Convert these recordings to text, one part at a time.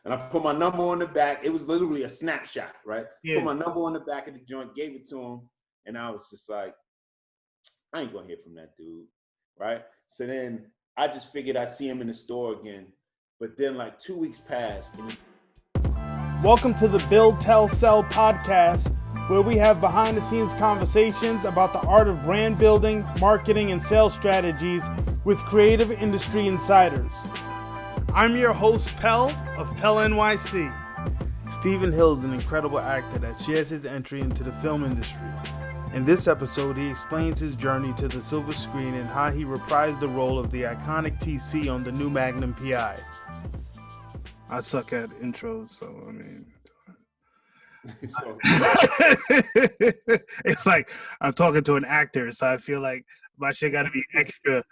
And I put my number on the back. It was literally a snapshot, right? Yeah. Put my number on the back of the joint, gave it to him, and I was just like, I ain't gonna hear from that dude, right? So then I just figured I'd see him in the store again. But then like 2 weeks passed. Welcome to the Build, Tell, Sell podcast, where we have behind-the-scenes conversations about the art of brand building, marketing, and sales strategies with creative industry insiders. I'm your host, Pel, of PELNYC. Stephen Hill is an incredible actor that shares his entry into the film industry. In this episode, he explains his journey to the silver screen and how he reprised the role of the iconic TC on the new Magnum PI. I suck at intros, so I mean... It's like I'm talking to an actor, so I feel like my shit got to be extra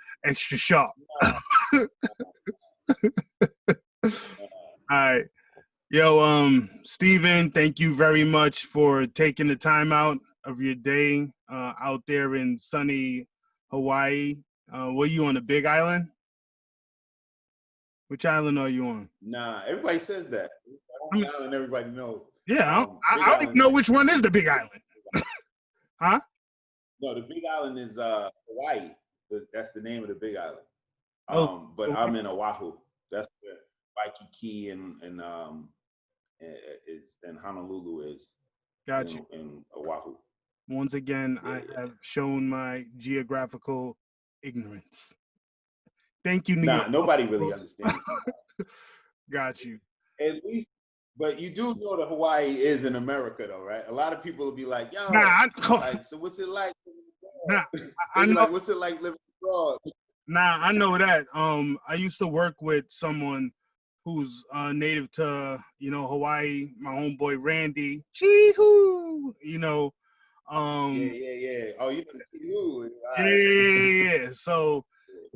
sharp. All right. Yo, Steven, thank you very much for taking the time out of your day out there in sunny Hawaii. Were you on the Big Island? Which island are you on? Nah, everybody says that. Island, everybody knows. Yeah, I don't even know which one is the Big Island. Huh? No, the Big Island is Hawaii. That's the name of the Big Island. But okay. I'm in Oahu. That's where Waikiki and Honolulu is. Gotcha. In Oahu. Once again, I have shown my geographical ignorance. Thank you, New York. Nobody really understands. Got you. At least, but you do know that Hawaii is in America, though, right? A lot of people will be like, "Yo, so what's it like?" I know. Like, what's it like living abroad? Nah, I know that. I used to work with someone who's native to, Hawaii. My homeboy Randy. Chee-hoo! Yeah. Oh, you know Yeah. So,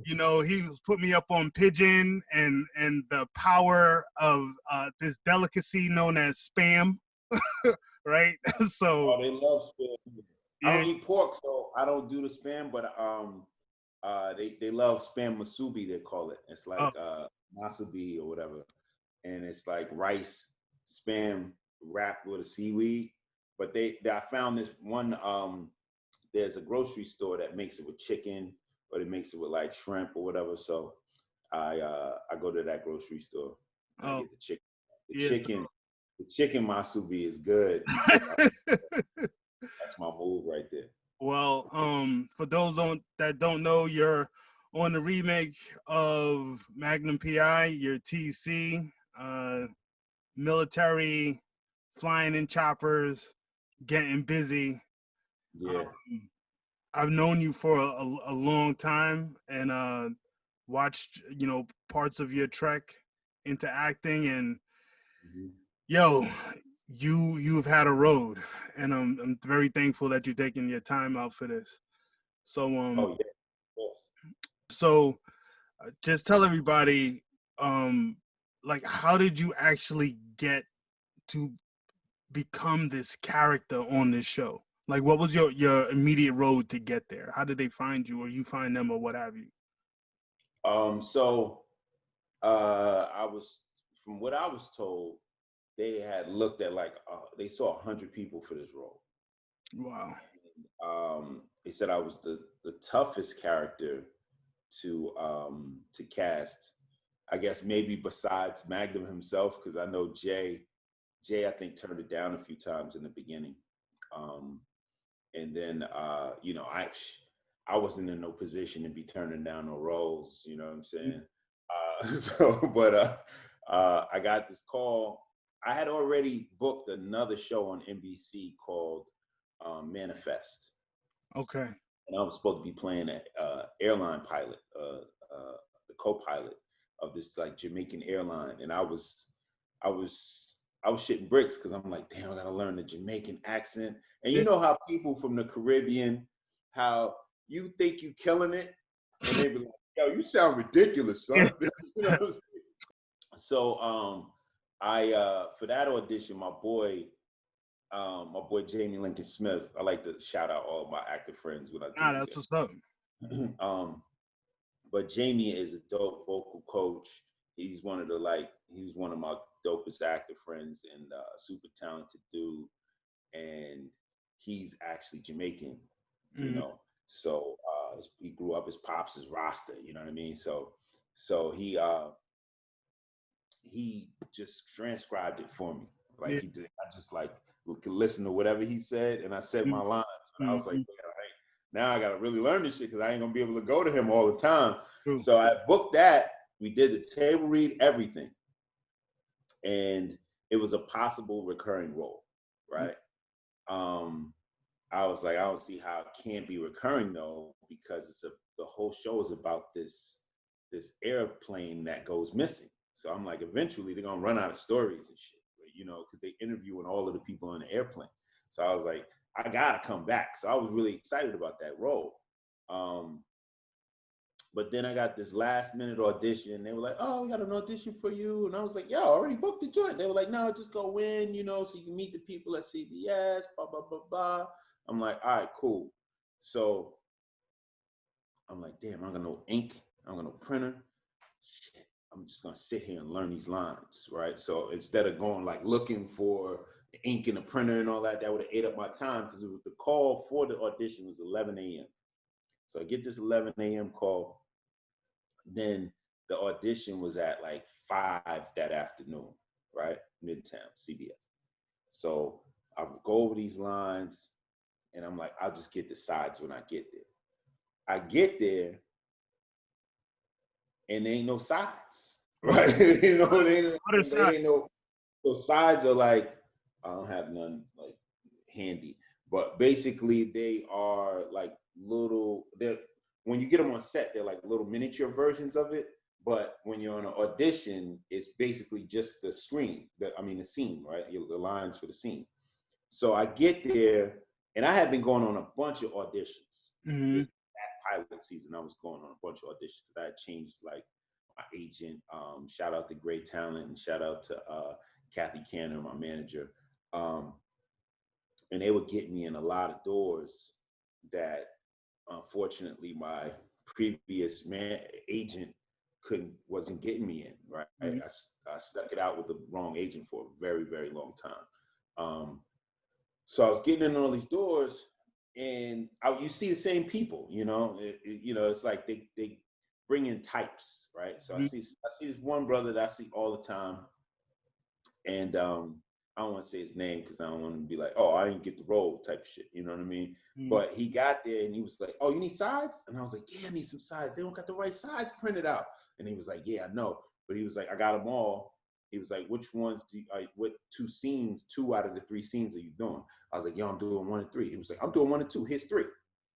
he was put me up on pigeon and the power of this delicacy known as spam, right? So. Oh, they love spam. Yeah. I don't eat pork, so I don't do the spam. But they love spam musubi. They call it. It's like masubi or whatever, and it's like rice spam wrapped with a seaweed. But I found this one. There's a grocery store that makes it with chicken, or it makes it with like shrimp or whatever. So I go to that grocery store and I get the chicken. The chicken masubi is good. That's my move right there. Well, for those that don't know, you're on the remake of Magnum PI, your TC, military, flying in choppers, getting busy. Yeah. I've known you for a long time and watched, parts of your trek into acting, and you've had a road, and I'm very thankful that you're taking your time out for this. So So just tell everybody, like, how did you actually get to become this character on this show? Like, what was your immediate road to get there? How did they find you, or you find them, or what have you? From what I was told, they had looked at they saw 100 people for this role. Wow. They said I was the toughest character to cast, I guess, maybe besides Magnum himself, because I know Jay I think turned it down a few times in the beginning, and then I wasn't in no position to be turning down no roles, you know what I'm saying? I got this call. I had already booked another show on NBC called Manifest. Okay. And I was supposed to be playing an airline pilot, the co-pilot of this like Jamaican airline, and I was shitting bricks because I'm like, damn, I gotta learn the Jamaican accent. And you know how people from the Caribbean, how you think you killing it, and they be like, yo, you sound ridiculous, son. You know what I'm saying? So I for that audition, my boy Jamie Lincoln Smith. I like to shout out all my actor friends when I do that's what's up. But Jamie is a dope vocal coach. he's one of my dopest actor friends and super talented dude. And he's actually Jamaican, you know. So he grew up, his pops is Rasta, you know what I mean? So he just transcribed it for me. Like he did, I just like could listen to whatever he said, and I said my lines. And I was like, now I gotta really learn this shit because I ain't gonna be able to go to him all the time. So I booked that. We did the table read, everything, and it was a possible recurring role, right? I was like, I don't see how it can't be recurring though, because the whole show is about this airplane that goes missing. So I'm like, eventually they're gonna run out of stories and shit, you know, because they interviewing all of the people on the airplane. So I was like, I gotta come back. So I was really excited about that role. But then I got this last minute audition. They were like, oh, we got an audition for you. And I was like, yo, I already booked the joint. They were like, no, just go in, you know, so you can meet the people at CBS, blah, blah, blah, blah. I'm like, all right, cool. So I'm like, damn, I'm gonna know ink. I'm gonna know printer. Shit, I'm just gonna sit here and learn these lines, right? So instead of going like looking for the ink and the printer and all that, that would have ate up my time because the call for the audition was 11 a.m. So I get this 11 a.m. call. Then the audition was at like 5 that afternoon, right? Midtown, CBS. So I would go over these lines and I'm like, I'll just get the sides when I get there. I get there and there ain't no sides, right? You know, there ain't no, those sides are like, I don't have none like handy, but basically they are like little, when you get them on set, they're like little miniature versions of it. But when you're on an audition, it's basically just the screen, the scene, right? The lines for the scene. So I get there, and I had been going on a bunch of auditions. That pilot season, I was going on a bunch of auditions. I had changed like my agent. Shout out to Great Talent, and shout out to Kathy Cannon, my manager. And they would get me in a lot of doors that unfortunately my previous agent wasn't getting me in, right? I stuck it out with the wrong agent for a very, very long time. So I was getting in all these doors, and you see the same people, you know. It's like they bring in types, right? So I see this one brother that I see all the time, and I don't want to say his name because I don't want to be like, oh, I didn't get the role type of shit. You know what I mean? But he got there and he was like, oh, you need sides? And I was like, yeah, I need some sides. They don't got the right sides printed out. And he was like, yeah, I know. But he was like, I got them all. He was like, which ones what 2 out of the 3 scenes are you doing? I was like, yo, I'm doing 1 and 3. He was like, I'm doing 1 and 2. Here's 3.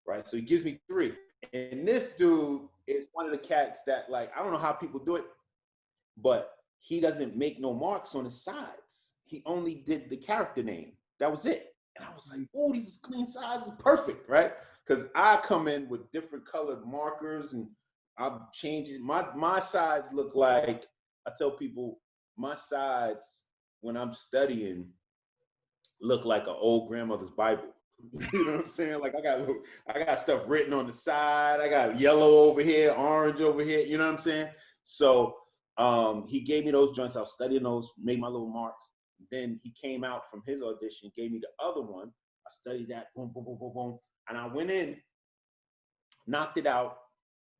Right? So he gives me 3. And this dude is one of the cats that, like, I don't know how people do it, but he doesn't make no marks on the sides. He only did the character name. That was it. And I was like, oh, these clean sides is perfect, right? Because I come in with different colored markers and I'm changing. My sides look like, I tell people, my sides, when I'm studying, look like an old grandmother's Bible. You know what I'm saying? Like I got stuff written on the side. I got yellow over here, orange over here. You know what I'm saying? So he gave me those joints. I was studying those, made my little marks. Then he came out from his audition, gave me the other one. I studied that, boom, boom, boom, boom, boom. And I went in, knocked it out,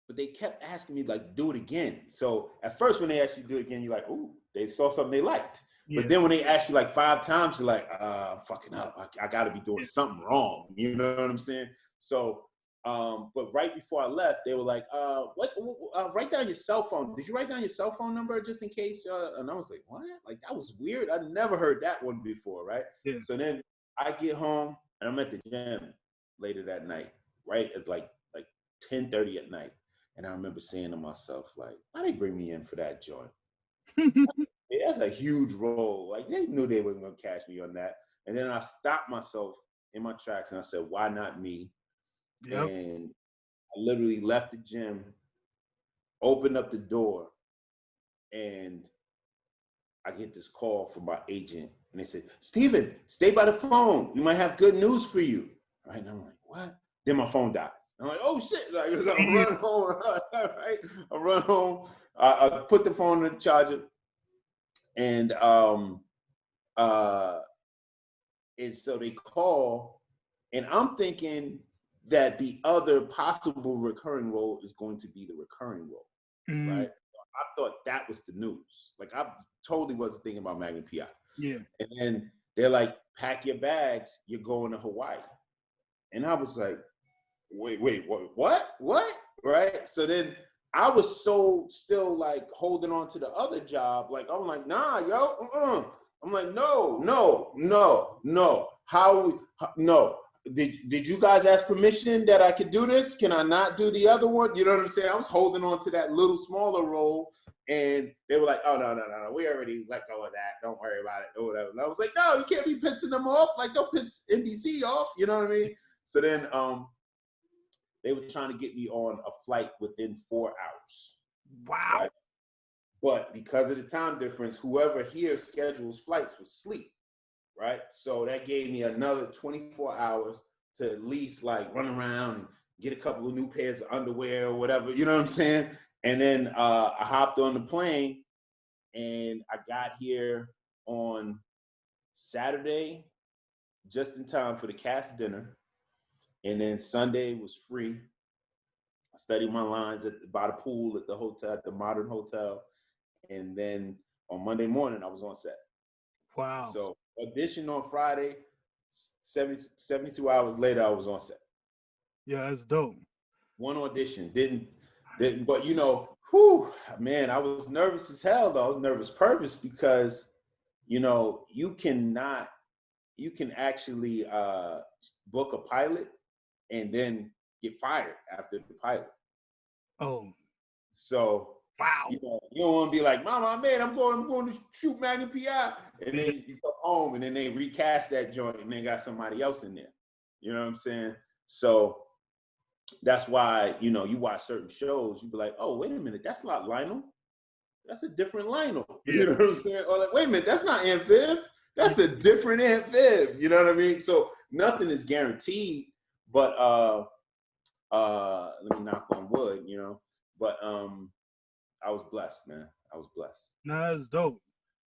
but they kept asking me, like, do it again. So at first when they asked you to do it again, you're like, ooh, they saw something they liked. Yeah. But then when they ask you like 5 times, you're like, I'm fucking up. I got to be doing something wrong. You know what I'm saying? So, but right before I left, they were like, write down your cell phone. Did you write down your cell phone number just in case? And I was like, what? Like, that was weird. I never heard that one before, right? Yeah. So then I get home and I'm at the gym later that night, right? At like 10:30 at night. And I remember saying to myself, like, why they bring me in for that joint? That's a huge role. Like, they knew they wasn't going to catch me on that. And then I stopped myself in my tracks and I said, why not me? Yep. And I literally left the gym, opened up the door, and I get this call from my agent. And they said, Steven, stay by the phone. We might have good news for you. Right? And I'm like, what? Then my phone dies. I'm like, oh shit! Like, I run home, right? I run home. I put the phone in the charger, and so they call, and I'm thinking that the other possible recurring role is going to be the recurring role, right? I thought that was the news. Like, I totally wasn't thinking about Magnum PI. Yeah. And then they're like, pack your bags, you're going to Hawaii. And I was like, wait, what? Right? So then I was so still like holding on to the other job. Like, I'm like, nah, yo, I'm like, no. No. Did you guys ask permission that I could do this? Can I not do the other one? You know what I'm saying? I was holding on to that little smaller role, and they were like, oh, no. We already let go of that. Don't worry about it or whatever. And I was like, no, you can't be pissing them off. Like, don't piss NBC off. You know what I mean? So then they were trying to get me on a flight within 4 hours. Wow. Right? But because of the time difference, whoever here schedules flights was asleep. Right? So that gave me another 24 hours to at least like run around and get a couple of new pairs of underwear or whatever, you know what I'm saying? And then I hopped on the plane, and I got here on Saturday, just in time for the cast dinner. And then Sunday was free. I studied my lines by the pool at the hotel, at the Modern Hotel. And then on Monday morning, I was on set. Wow. So audition on Friday, 72 hours later, I was on set. Yeah, that's dope. One audition, didn't, but you know, whew, man, I was nervous as hell though. I was nervous purpose because, you know, you can actually book a pilot and then get fired after the pilot. Oh. So wow. You don't want to be like, Mama, man, I'm going to shoot Magnum PI. And then you come home and then they recast that joint and they got somebody else in there. You know what I'm saying? So that's why, you know, you watch certain shows, you be like, oh, wait a minute, that's not Lionel. That's a different Lionel. Yeah. You know what I'm saying? Or like, wait a minute, that's not Aunt Viv. That's a different Aunt Viv. You know what I mean? So nothing is guaranteed, but let me knock on wood, you know. But I was blessed, man. I was blessed. Nah, that's dope.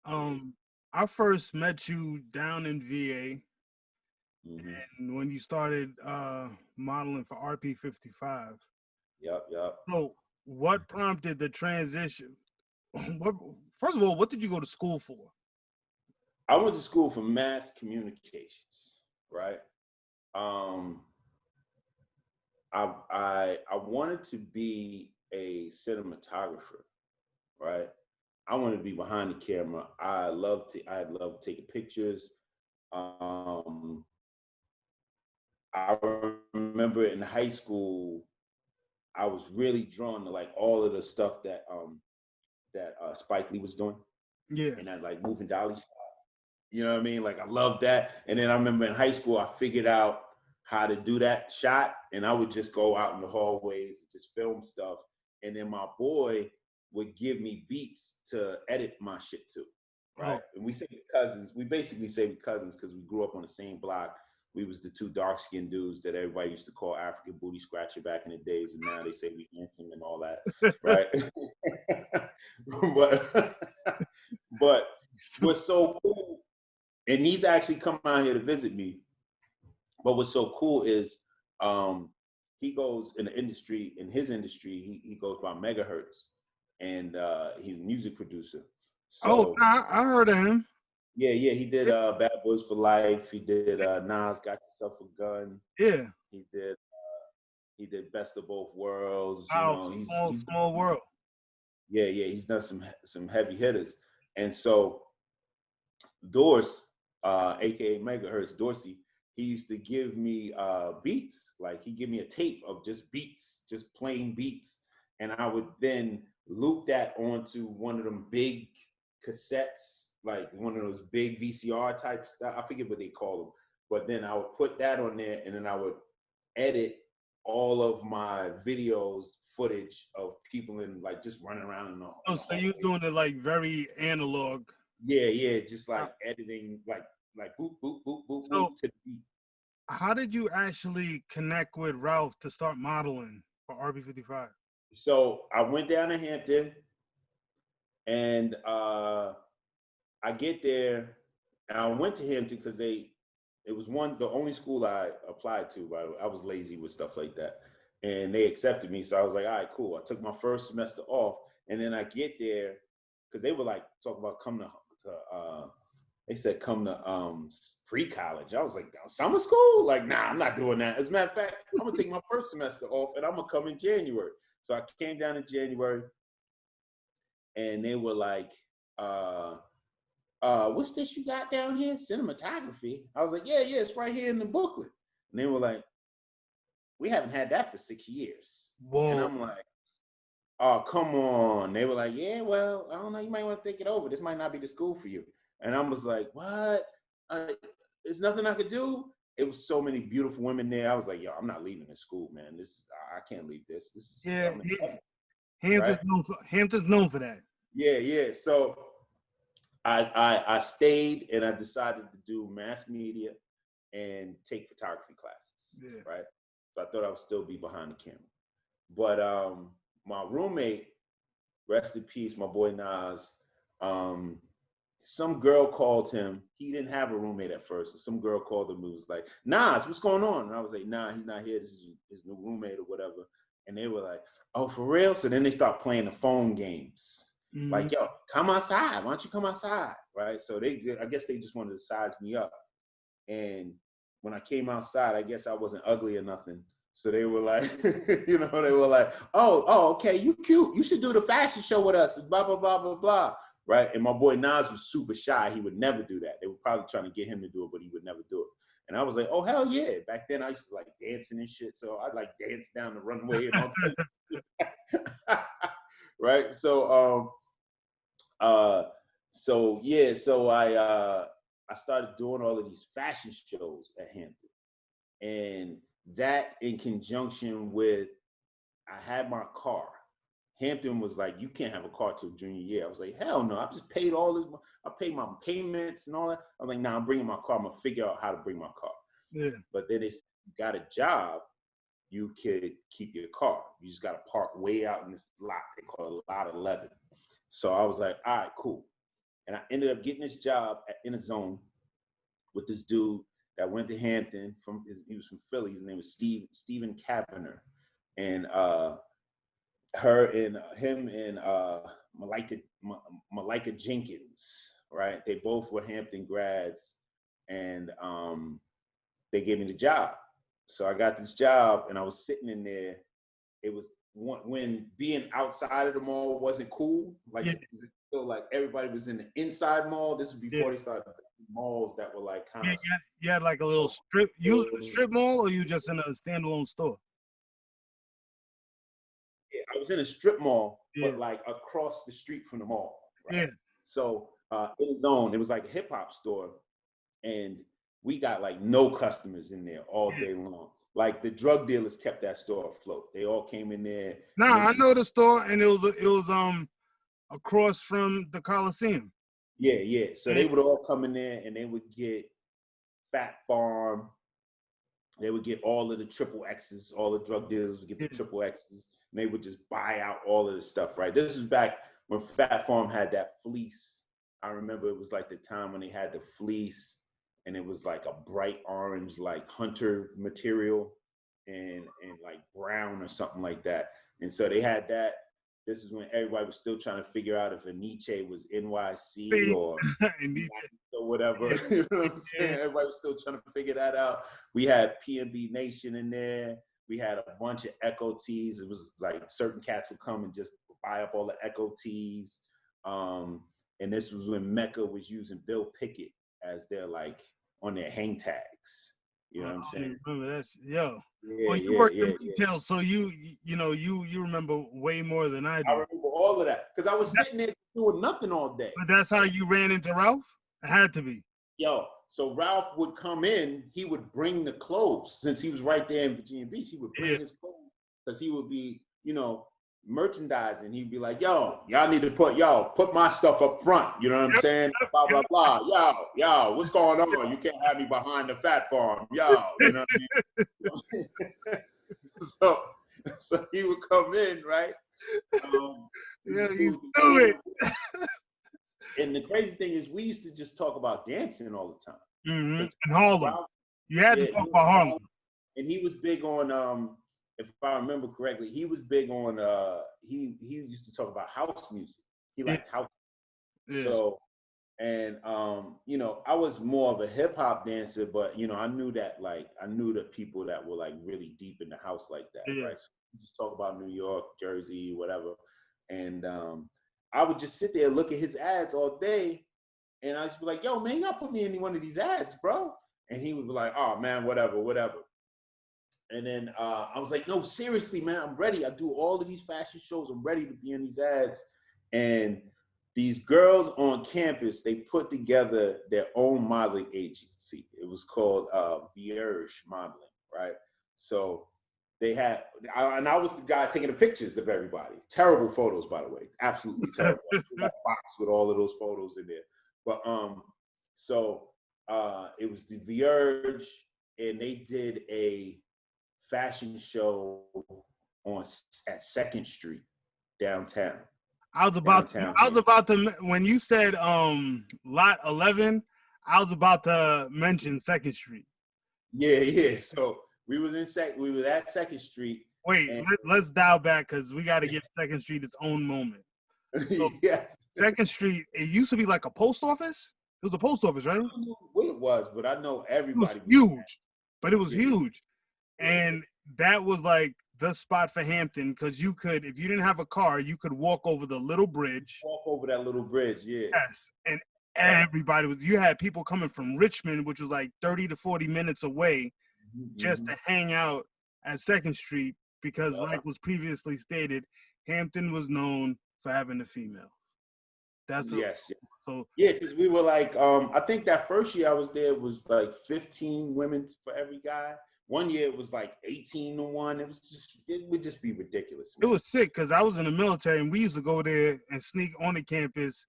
I first met you down in VA, and when you started modeling for RP55. Yep. So, what prompted the transition? First of all, what did you go to school for? I went to school for mass communications, right? I wanted to be a cinematographer, right? I wanted to be behind the camera. I love taking pictures. I remember in high school, I was really drawn to like all of the stuff that Spike Lee was doing. Yeah. And that like moving dolly shot. You know what I mean? Like I love that. And then I remember in high school, I figured out how to do that shot, and I would just go out in the hallways and just film stuff. And then my boy would give me beats to edit my shit to, right? Oh. And we say cousins. We basically say cousins because we grew up on the same block. We was the two dark-skinned dudes that everybody used to call African booty scratcher back in the days, and now they say we handsome and all that, right? but what's so cool, and he's actually come out here to visit me. But what's so cool is he goes in the industry, in his industry, he goes by megahertz, and he's a music producer. So, I heard of him. Yeah, he did Bad Boys for Life. He did Nas Got Yourself a Gun. Yeah. He did Best of Both Worlds. Wow, you know, he's small world. Yeah, he's done some heavy hitters. And so Dorsey, aka Megahertz Dorsey, he used to give me beats. Like he'd give me a tape of just beats, just plain beats. And I would then loop that onto one of them big cassettes, like one of those big VCR type stuff. I forget what they call them. But then I would put that on there, and then I would edit all of my videos, footage of people in like just running around in the Oh, so you're doing it like very analog. Yeah, just like editing, like boop, boop, boop, boop, so, boop to the beat. how did you actually connect with Ralph to start modeling for RB55? So I went down to Hampton, and I get there, and I went to Hampton because it was the only school I applied to. By the way, I was lazy with stuff like that, and they accepted me. So I was like, all right, cool. I took my first semester off, and then I get there because they were like talking about coming to they said come to pre-college. I was like, summer school? Like, nah, I'm not doing that. As a matter of fact, I'm gonna take my first semester off, and I'm gonna come in January. So I came down in January, and they were like, what's this you got down here? Cinematography. I was like, yeah, it's right here in the booklet. And they were like, we haven't had that for 6 years. Whoa. And I'm like, oh, come on. They were like, yeah, well, I don't know. You might want to think it over. This might not be the school for you. And I was like, what? There's nothing I could do. It was so many beautiful women there. I was like, yo, I'm not leaving this school, man. I can't leave this. This is Hampton's known for that. Yeah. So I stayed, and I decided to do mass media and take photography classes, right? So I thought I would still be behind the camera. But my roommate, rest in peace, my boy Nas, some girl called him. He didn't have a roommate at first. So some girl called him and was like, Nas, what's going on? And I was like, nah, he's not here. This is his new roommate or whatever. And they were like, oh, for real? So then they start playing the phone games. Mm-hmm. Like, yo, come outside. Why don't you come outside? Right? So I guess they just wanted to size me up. And when I came outside, I guess I wasn't ugly or nothing. So they were like, they were like, oh, okay, you cute. You should do the fashion show with us. Blah, blah, blah, blah, blah. Right? And my boy Nas was super shy. He would never do that. They were probably trying to get him to do it, but he would never do it. And I was like, oh, hell yeah. Back then I used to like dancing and shit. So I'd like dance down the runway and all that. Right? So I started doing all of these fashion shows at Hampton. And that in conjunction with, I had my car. Hampton was like, you can't have a car till junior year. I was like, hell no, I just paid all this. I paid my payments and all that. I was like, nah, I'm bringing my car. I'm going to figure out how to bring my car. Yeah. But then they got a job, you could keep your car. You just got to park way out in this lot. They call it Lot 11. So I was like, all right, cool. And I ended up getting this job in a zone with this dude that went to Hampton. He was from Philly. His name was Stephen Kavanagh. And him and Malika Jenkins, right? They both were Hampton grads, and they gave me the job. So I got this job, and I was sitting in there. It was when being outside of the mall wasn't cool. Like, so like everybody was in the inside mall. This was before they started malls that were like kind of. You had like a little strip. You a strip mall, or you just in a standalone store? Yeah, I was in a strip mall, but like across the street from the mall. Right? Yeah. So in the zone, it was like a hip hop store, and we got like no customers in there all day long. Like the drug dealers kept that store afloat. They all came in there. Nah, I know the store, and it was across from the Coliseum. Yeah. So they would all come in there, and they would get Fat Farm. They would get all of the triple X's. All the drug dealers would get the triple X's, and they would just buy out all of the stuff. Right. This was back when Fat Farm had that fleece. I remember it was like the time when they had the fleece. And it was like a bright orange, like hunter material and like brown or something like that. And so they had that. This is when everybody was still trying to figure out if a Nietzsche was NYC or whatever. You know what I'm saying? Everybody was still trying to figure that out. We had PNB Nation in there. We had a bunch of Echo tees. It was like certain cats would come and just buy up all the Echo tees. And this was when Mecca was using Bill Pickett as their like on their hang tags. You know what I'm saying? Remember that? Yo. Well, you worked in retail, so you remember way more than I do. I remember all of that because I was sitting there doing nothing all day. But that's how you ran into Ralph? It had to be. Yo, so Ralph would come in, he would bring the clothes since he was right there in Virginia Beach. He would bring his clothes because he would be, merchandise, and he'd be like, yo, y'all need to put my stuff up front. You know what I'm saying? Blah, blah, blah. Yo, what's going on? You can't have me behind the fat farm. Yo, you know what I mean? So he would come in, right? Yeah, you do it. And the crazy thing is, we used to just talk about dancing all the time. Mm-hmm. In Harlem. You had to talk about Harlem. And he was big on, if I remember correctly, he was big on, he used to talk about house music. He liked house. Yeah. So, and, you know, I was more of a hip hop dancer, but, you know, I knew the people that were like really deep in the house like that, right? So we just talk about New York, Jersey, whatever. And I would just sit there and look at his ads all day. And I just be like, yo, man, y'all put me in one of these ads, bro. And he would be like, oh, man, whatever. And then I was like, no, seriously, man, I'm ready. I do all of these fashion shows. I'm ready to be in these ads. And these girls on campus, they put together their own modeling agency. It was called Vierge Modeling, right? So they had, and I was the guy taking the pictures of everybody. Terrible photos, by the way. Absolutely terrible. I got a box with all of those photos in there. But so it was the Vierge, and they did a fashion show at 2nd Street downtown. I was about to when you said lot 11, I was about to mention 2nd Street. Yeah. So we was at 2nd Street. Wait, let's dial back because we got to give 2nd Street its own moment. So, yeah. 2nd Street, it used to be like a post office. It was a post office, right? I don't know what it was, but I know everybody. It was huge, but it was huge. And that was like the spot for Hampton because you could, if you didn't have a car, you could walk over the little bridge. Walk over that little bridge, yeah. Yes, and everybody was, you had people coming from Richmond, which was like 30 to 40 minutes away, just to hang out at 2nd Street because like was previously stated, Hampton was known for having the females. That's so yeah, because we were like, I think that first year I was there was like 15 women for every guy. One year it was like 18 to 1. It would just be ridiculous, man. It was sick because I was in the military and we used to go there and sneak on the campus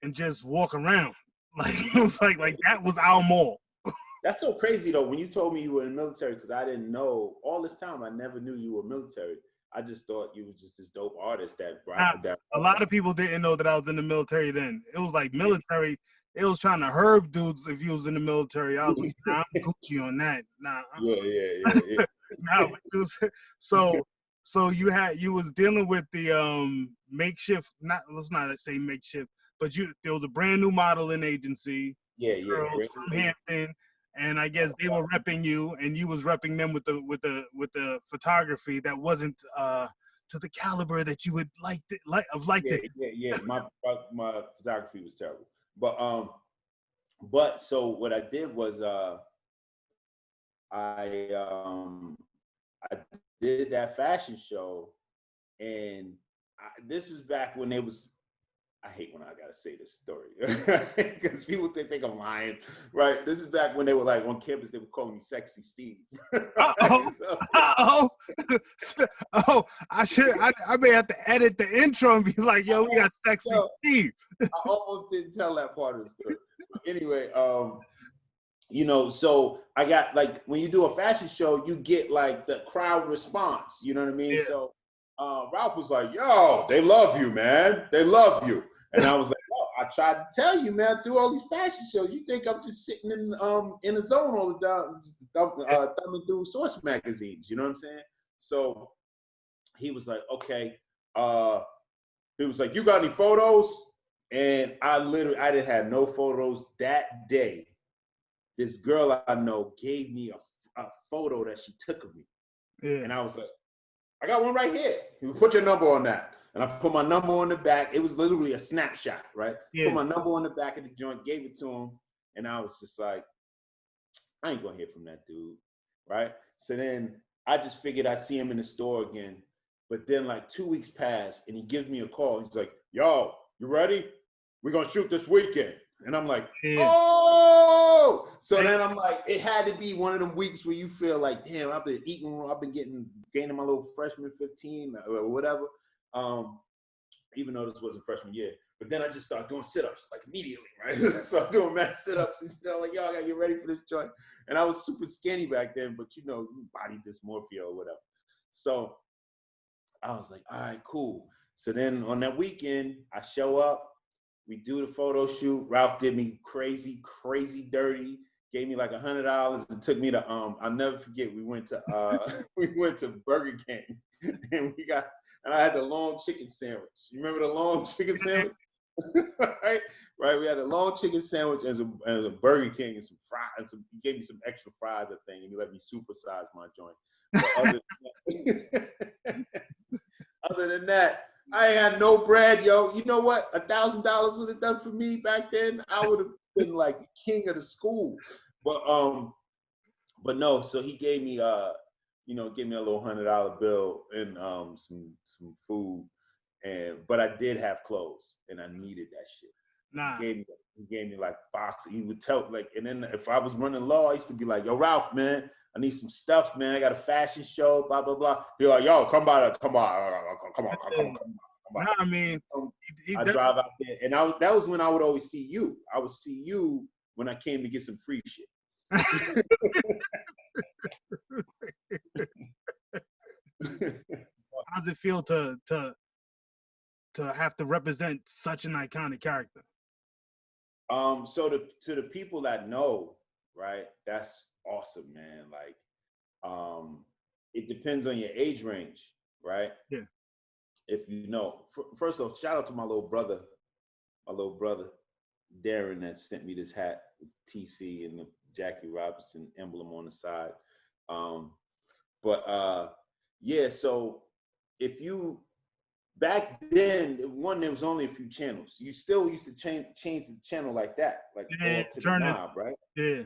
and just walk around. Like it was like that was our mall. That's so crazy though. When you told me you were in the military, because I didn't know all this time. I never knew you were military. I just thought you were just this dope artist that brought that. A lot of people didn't know that I was in the military then. It was like military. It was trying to herb dudes if you was in the military. I was like, nah, I'm Gucci on that. Nah. Yeah. Nah, so you was dealing with the makeshift. Let's not say makeshift, but there was a brand new modeling agency. Yeah. Girls from Hampton. And I guess they were repping you, and you was repping them with the photography that wasn't to the caliber that you would like it. Yeah. My photography was terrible, but so what I did was I did that fashion show, and this was back when they was. I hate when I gotta say this story because people think I'm lying, right? This is back when they were like on campus, they were calling me Sexy Steve. I may have to edit the intro and be like, yo, we got Sexy Steve. I almost didn't tell that part of the story. Anyway, you know, so I got like, when you do a fashion show, you get like the crowd response, you know what I mean? Yeah. So Ralph was like, yo, they love you, man. They love you. And I was like, oh, I tried to tell you, man, through all these fashion shows, you think I'm just sitting in a zone all the time, thumbing through Source magazines, you know what I'm saying? So he was like, okay. He was like, you got any photos? And I didn't have no photos that day. This girl I know gave me a photo that she took of me. Yeah. And I was like, I got one right here. You put your number on that. And I put my number on the back. It was literally a snapshot, right? Yeah. Put my number on the back of the joint, gave it to him. And I was just like, I ain't gonna hear from that dude, right? So then I just figured I'd see him in the store again. But then like 2 weeks passed and he gives me a call. He's like, yo, you ready? We're gonna shoot this weekend. And I'm like, oh! So then I'm like, it had to be one of them weeks where you feel like, damn, I've been gaining my little freshman 15 or whatever. even though this wasn't freshman year. But then I just started doing sit-ups like immediately, right? I started doing mad sit-ups and stuff like, yo, I gotta get ready for this joint. And I was super skinny back then, but you know, body dysmorphia or whatever. So I was like, all right, cool. So then on that weekend, I show up, we do the photo shoot. Ralph did me crazy dirty, gave me like $100 and took me to, I'll never forget, we went to Burger King and I had the long chicken sandwich. You remember the long chicken sandwich? right. We had a long chicken sandwich and a Burger King and some fries. He gave me some extra fries, I think, and he let me supersize my joint. Other than that, I ain't had no bread, yo. You know what? $1,000 would have done for me back then. I would have been like the king of the school. But no. So he gave me a little $100 bill and some food, but I did have clothes and I needed that shit. Nah. He gave me like boxes. He would tell like, and then if I was running low, I used to be like, yo, Ralph, man, I need some stuff, man. I got a fashion show, blah blah blah. He's like, yo, come on. Nah, I mean, I drive out there, and that was when I would always see you. I would see you when I came to get some free shit. How does it feel to have to represent such an iconic character? So to the people that know, right, that's awesome, man. Like, it depends on your age range, right? Yeah. If you know, first off, shout out to my little brother, Darren, that sent me this hat with TC and the Jackie Robinson emblem on the side. Yeah, so if you, back then, there was only a few channels. You still used to change the channel like that, like go up to the knob, right? Yeah.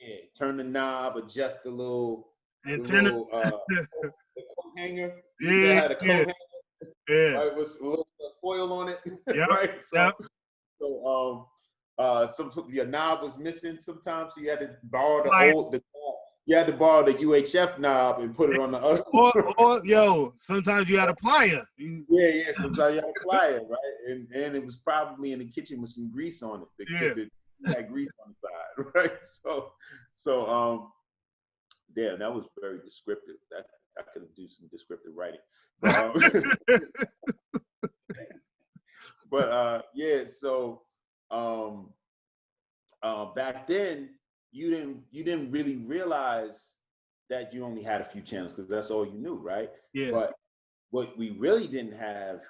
Yeah, turn the knob, adjust the little antenna, the coat hanger. Yeah, Had a coat hanger, yeah, right, with a little foil on it, yep, right? Yep. Your knob was missing sometimes, so you had to borrow you had to borrow the UHF knob and put it on the other. Or sometimes you had a plier. Yeah, sometimes you had a plier, right? And it was probably in the kitchen with some grease on it. It had grease on the side, right? So damn, that was very descriptive. That I could do some descriptive writing. Yeah, so back then you didn't really realize that you only had a few channels because that's all you knew, right? Yeah. But what we really didn't have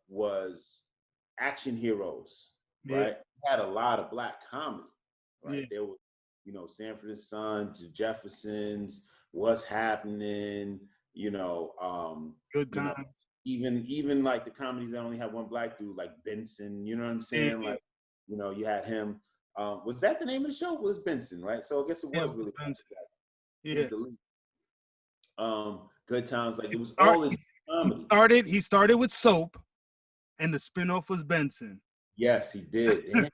was action heroes, right? We had a lot of Black comedy, right? There was, Sanford and Sons, the Jeffersons, What's Happening, Good Times. Even like the comedies that only had one Black dude, like Benson, you know what I'm saying? Yeah. Like, you had him. Was that the name of the show? It was Benson, right? So I guess it was really Benson. Good Times, like it was all in comedy. He started with Soap, and the spinoff was Benson. Yes, he did. Damn,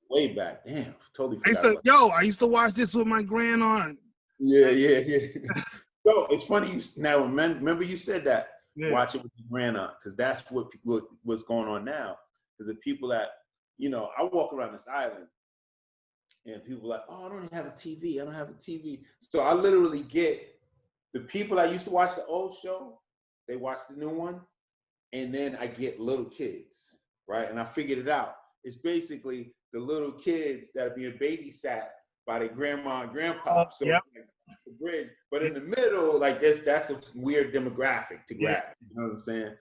way back. Damn, totally forgot. I used to watch this with my grandaunt. Yeah. So it's funny now. Remember you said that. Yeah. Watch it with your grandaunt, because that's what's going on now. Because the people that I walk around this island, and people are like, oh, I don't have a TV. So I literally get the people that used to watch the old show, they watch the new one, and then I get little kids, right? And I figured it out. It's basically the little kids that are being babysat by their grandma and grandpa. So it's like the bridge. But in the middle, like that's a weird demographic to grab. You know what I'm saying?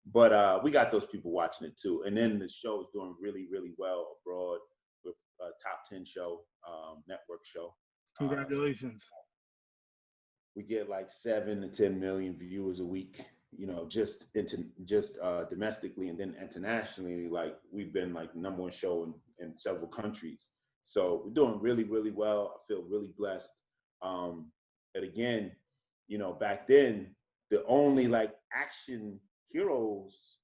But we got those people watching it too. And then the show is doing really, really well abroad with a top 10 show, network show. Congratulations. We get like 7 to 10 million viewers a week, just domestically, and then internationally, like we've been like number one show in several countries. So we're doing really, really well. I feel really blessed. And again, back then, the only like action heroes,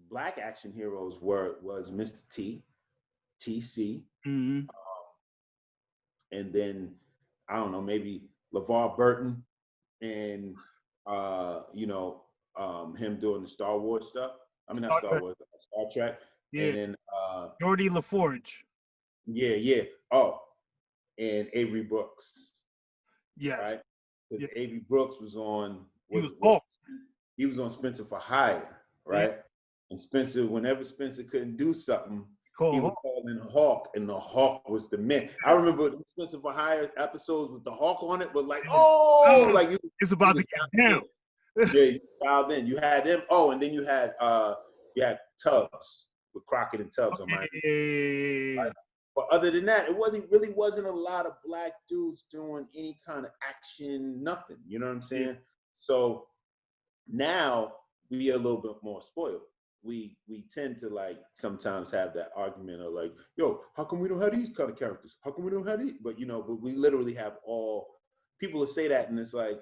Black action heroes was Mr. T, TC, mm-hmm. And then I don't know, maybe LeVar Burton, and him doing the Star Wars stuff. I mean, not Star Star Trek. Wars, Star Trek. Yeah. And then Geordie LaForge. Yeah. Oh, and Avery Brooks. Yes. Right? Because Yeah. Avery Brooks was on he was on Spencer for Hire, right? Yeah. And Spencer, whenever Spencer couldn't do something, he would call in Hawk, and the Hawk was the man. I remember the Spencer for Hire episodes with the Hawk on it, but like, like it's about to get down. Yeah, you dialed in. You had them. Oh, and then you had Tubbs with Crockett and Tubbs on my. Right? But other than that, it really wasn't a lot of black dudes doing any kind of action, nothing. You know what I'm saying? Yeah. So now we are a little bit more spoiled. We tend to like sometimes have that argument of like, yo, how come we don't have these kind of characters? How come we don't have these? But but we literally have all people will say that, and it's like,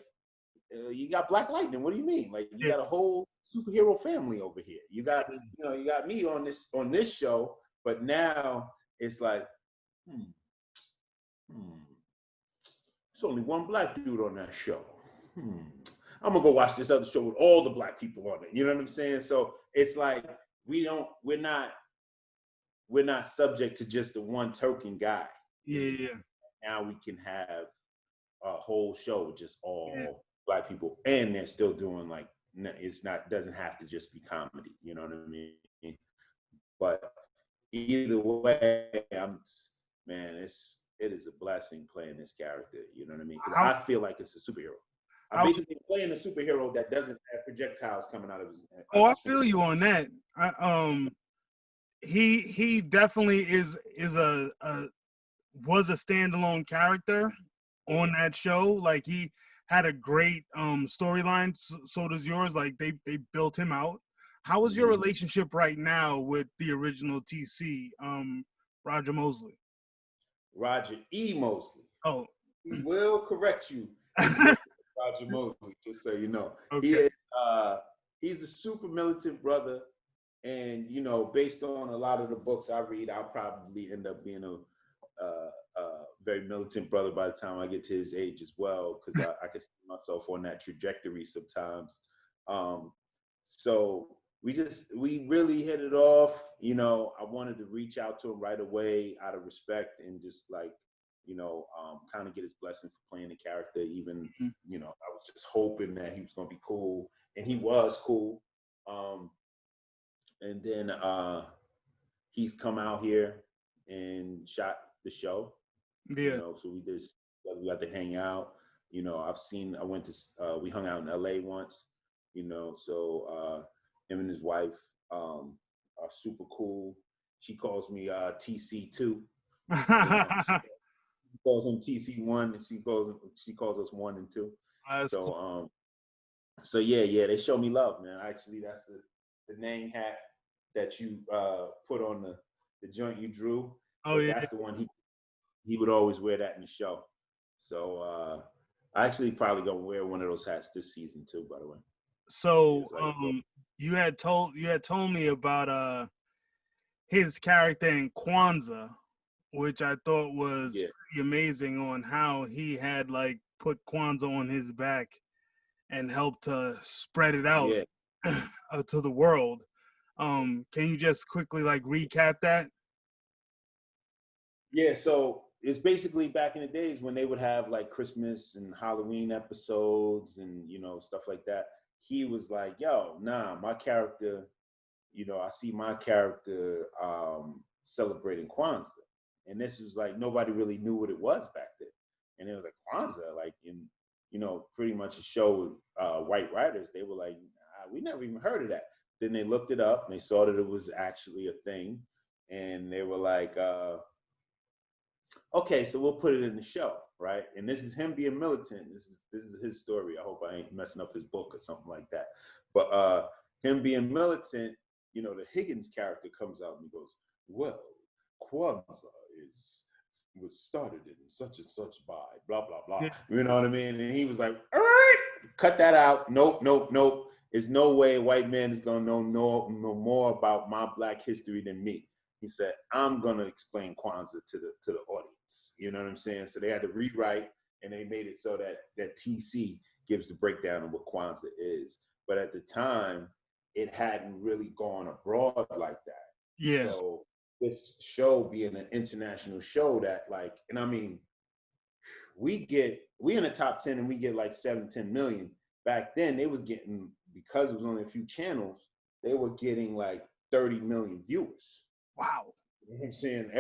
you got Black Lightning. What do you mean? Like you got a whole superhero family over here. You got you got me on this show, but now it's like, it's only one black dude on that show. I'm gonna go watch this other show with all the black people on it. You know what I'm saying? So it's like we're not subject to just the one token guy. Yeah. Now we can have a whole show with just all black people, and they're still doing like doesn't have to just be comedy. You know what I mean? But either way, it is a blessing playing this character. You know what I mean? Because I feel like it's a superhero. I'm basically playing a superhero that doesn't have projectiles coming out of his. I feel you on that. He definitely was a standalone character on that show. Like he had a great storyline. So does yours. Like they built him out. How is your relationship right now with the original TC, Roger Mosley? Roger E. Mosley. Oh, he will correct you. Roger Mosley, just so you know. Okay. He's a super militant brother, and based on a lot of the books I read, I'll probably end up being a very militant brother by the time I get to his age as well, because I can see myself on that trajectory sometimes. So we really hit it off. I wanted to reach out to him right away out of respect and just like, kind of get his blessing for playing the character. Even, I was just hoping that he was going to be cool, and he was cool. And then he's come out here and shot the show. Yeah. So we got to hang out. We hung out in LA once, so him and his wife are super cool. She calls me TC2. She calls him TC1, and she calls us 1 and 2. So yeah, they show me love, man. Actually, that's the name hat that you put on the joint you drew. Oh yeah, that's the one he would always wear that in the show. So I actually probably gonna wear one of those hats this season too, by the way. So you had told me about his character in Kwanzaa, which I thought was pretty amazing, on how he had like put Kwanzaa on his back and helped to spread it out to the world. Can you just quickly like recap that? Yeah, so it's basically back in the days when they would have like Christmas and Halloween episodes and stuff like that. He was like, yo, nah, my character, I see my character celebrating Kwanzaa. And this was like, nobody really knew what it was back then. And it was like, Kwanzaa, like in, pretty much a show with white writers. They were like, nah, we never even heard of that. Then they looked it up and they saw that it was actually a thing. And they were like, okay, so we'll put it in the show, right? And this is him being militant. This is his story. I hope I ain't messing up his book or something like that. But him being militant, the Higgins character comes out and he goes, well, Kwanzaa was started in such and such by blah, blah, blah. You know what I mean? And he was like, all right, cut that out. Nope. There's no way a white man is going to know more about my Black history than me. He said, I'm going to explain Kwanzaa to the audience. You know what I'm saying? So they had to rewrite, and they made it so that TC gives the breakdown of what Kwanzaa is. but at the time, it hadn't really gone abroad like that. Yeah. So this show being an international show that like, and I mean, we in the top 10 and we get like 7-10 million. Back then they was getting, because it was only a few channels, they were getting like 30 million viewers. Wow. You know what I'm saying?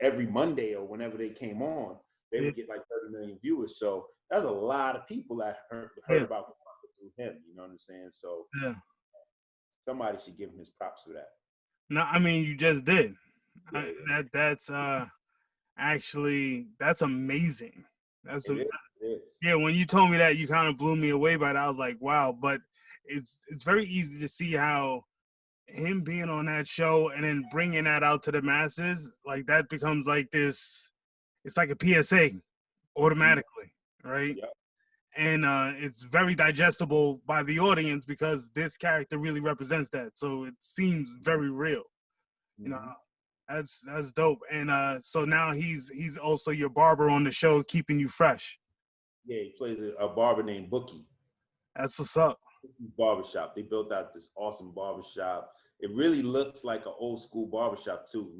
Every Monday or whenever they came on, they would get like 30 million viewers. So that's a lot of people that heard about Kwanzaa through him. You know what I'm saying? So somebody should give him his props for that. No, I mean, you just did. Yeah. That's actually, that's amazing. That's It is. Yeah, when you told me that, you kind of blew me away by that. I was like, wow. But it's very easy to see how him being on that show and then bringing that out to the masses, like that becomes like this, it's like a PSA automatically, right? Yep. And it's very digestible by the audience because this character really represents that. So it seems very real. You know, that's dope. And so now he's also your barber on the show, keeping you fresh. Yeah, he plays a barber named Bookie. That's what's up. Barbershop. They built out this awesome barbershop. It really looks like an old school barbershop too.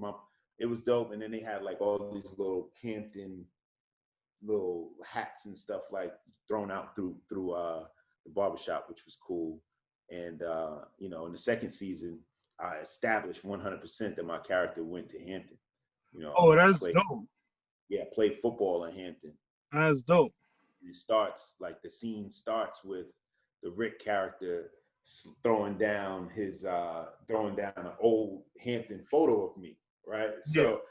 It was dope. And then they had like all these little Hampton little hats and stuff like thrown out through the barbershop, which was cool. And you know, in the second season, I established 100% that my character went to Hampton. You know, oh, that's dope. Yeah, played football in Hampton. That's dope. It starts like the scene starts with the Rick character throwing down an old Hampton photo of me, right? So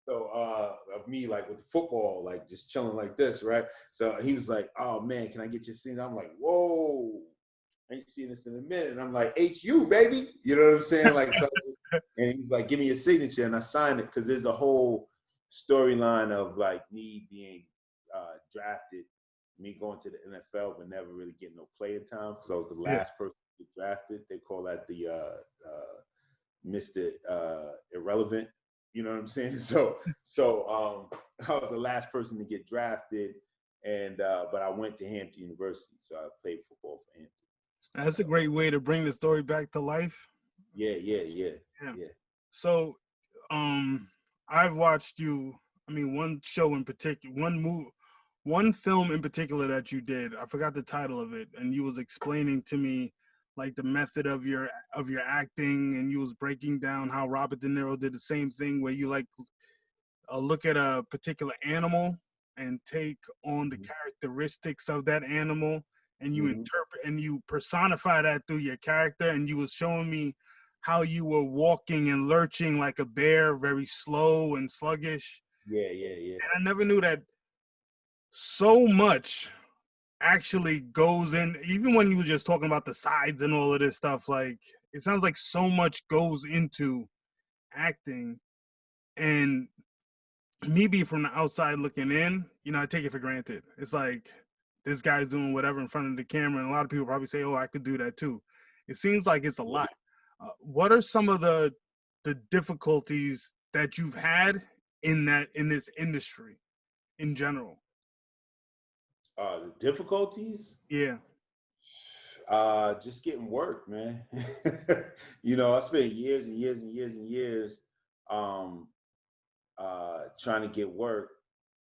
of me like with the football, like just chilling like this, right? So he was like, "Oh man, can I get your scene?" I'm like, "Whoa, I ain't seen this in a minute." And I'm like, "HU, baby," you know what I'm saying? Like, so, and he's like, "Give me your signature," and I signed it because there's a whole storyline of like me being drafted, me going to the NFL but never really getting no playing time because I was the last person to get drafted. They call that the Mr. Irrelevant. You know what I'm saying? So I was the last person to get drafted, and but I went to Hampton University, so I played football for Hampton. That's a great way to bring the story back to life. Yeah. So, I've watched you. I mean, one show in particular, one film in particular that you did. I forgot the title of it, and you was explaining to me like the method of your acting, and you was breaking down how Robert De Niro did the same thing, where you like look at a particular animal and take on the characteristics of that animal, and you interpret and you personify that through your character. And you was showing me how you were walking and lurching like a bear, very slow and sluggish. Yeah. And I never knew that so much actually goes in, even when you were just talking about the sides and all of this stuff. Like, it sounds like so much goes into acting. And me being from the outside looking in, you know, I take it for granted. It's like, this guy's doing whatever in front of the camera, and a lot of people probably say, "Oh, I could do that too." It seems like it's a lot. What are some of the difficulties that you've had in this industry in general? The difficulties? Yeah. Just getting work, man. You know, I spent years and years and years and years trying to get work.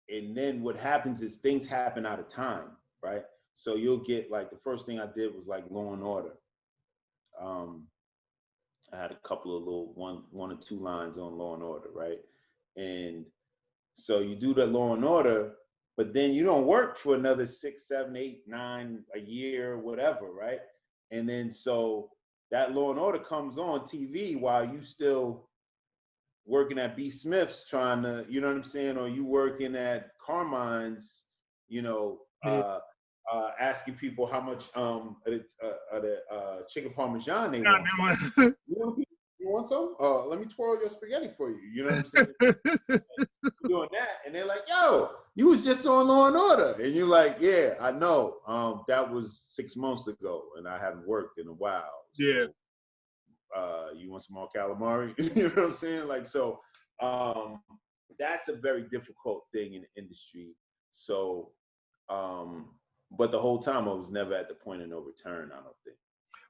And then what happens is things happen out of time, right? So you'll get like, the first thing I did was like Law and Order. I had a couple of little one or two lines on Law and Order, right? And so you do the Law and Order, but then you don't work for another 6, 7, 8, 9, a year, whatever, right? And then so that Law and Order comes on TV while you still working at B. Smith's trying to, you know what I'm saying? Or you working at Carmine's, you know, asking people how much the chicken parmesan they want. You want some? Let me twirl your spaghetti for you. You know what I'm saying? Doing that, and they're like, "Yo, you was just on Law and Order," and you're like, "Yeah, I know. That was 6 months ago, and I haven't worked in a while." Yeah. So, you want some more calamari? You know what I'm saying? Like, so that's a very difficult thing in the industry. So but the whole time I was never at the point of no return. I don't think.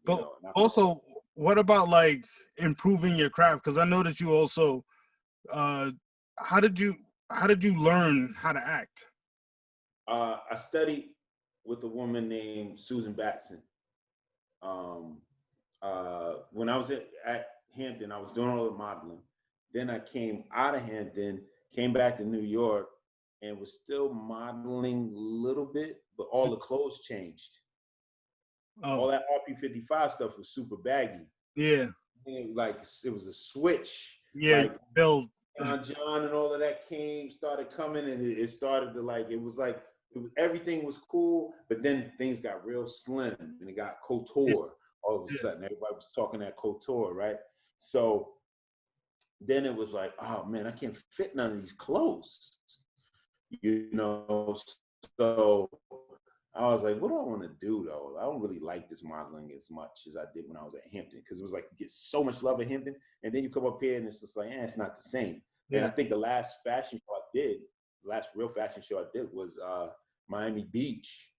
But also, what about like improving your craft? Because I know that you also, how did you learn how to act? I studied with a woman named Susan Batson. When I was at Hampton, I was doing all the modeling. Then I came out of Hampton, came back to New York, and was still modeling a little bit, but all the clothes changed. Oh. All that RP55 stuff was super baggy. Yeah. And like it was a switch. Yeah, like Bill. John and all of that started coming, and it started to like, everything was cool, but then things got real slim and it got couture all of a sudden. Everybody was talking that couture, right? So then it was like, oh man, I can't fit none of these clothes, you know? So I was like, what do I want to do though? I don't really like this modeling as much as I did when I was at Hampton, because it was like, you get so much love at Hampton, and then you come up here and it's just like, it's not the same. Yeah. And I think the last real fashion show I did was Miami Beach.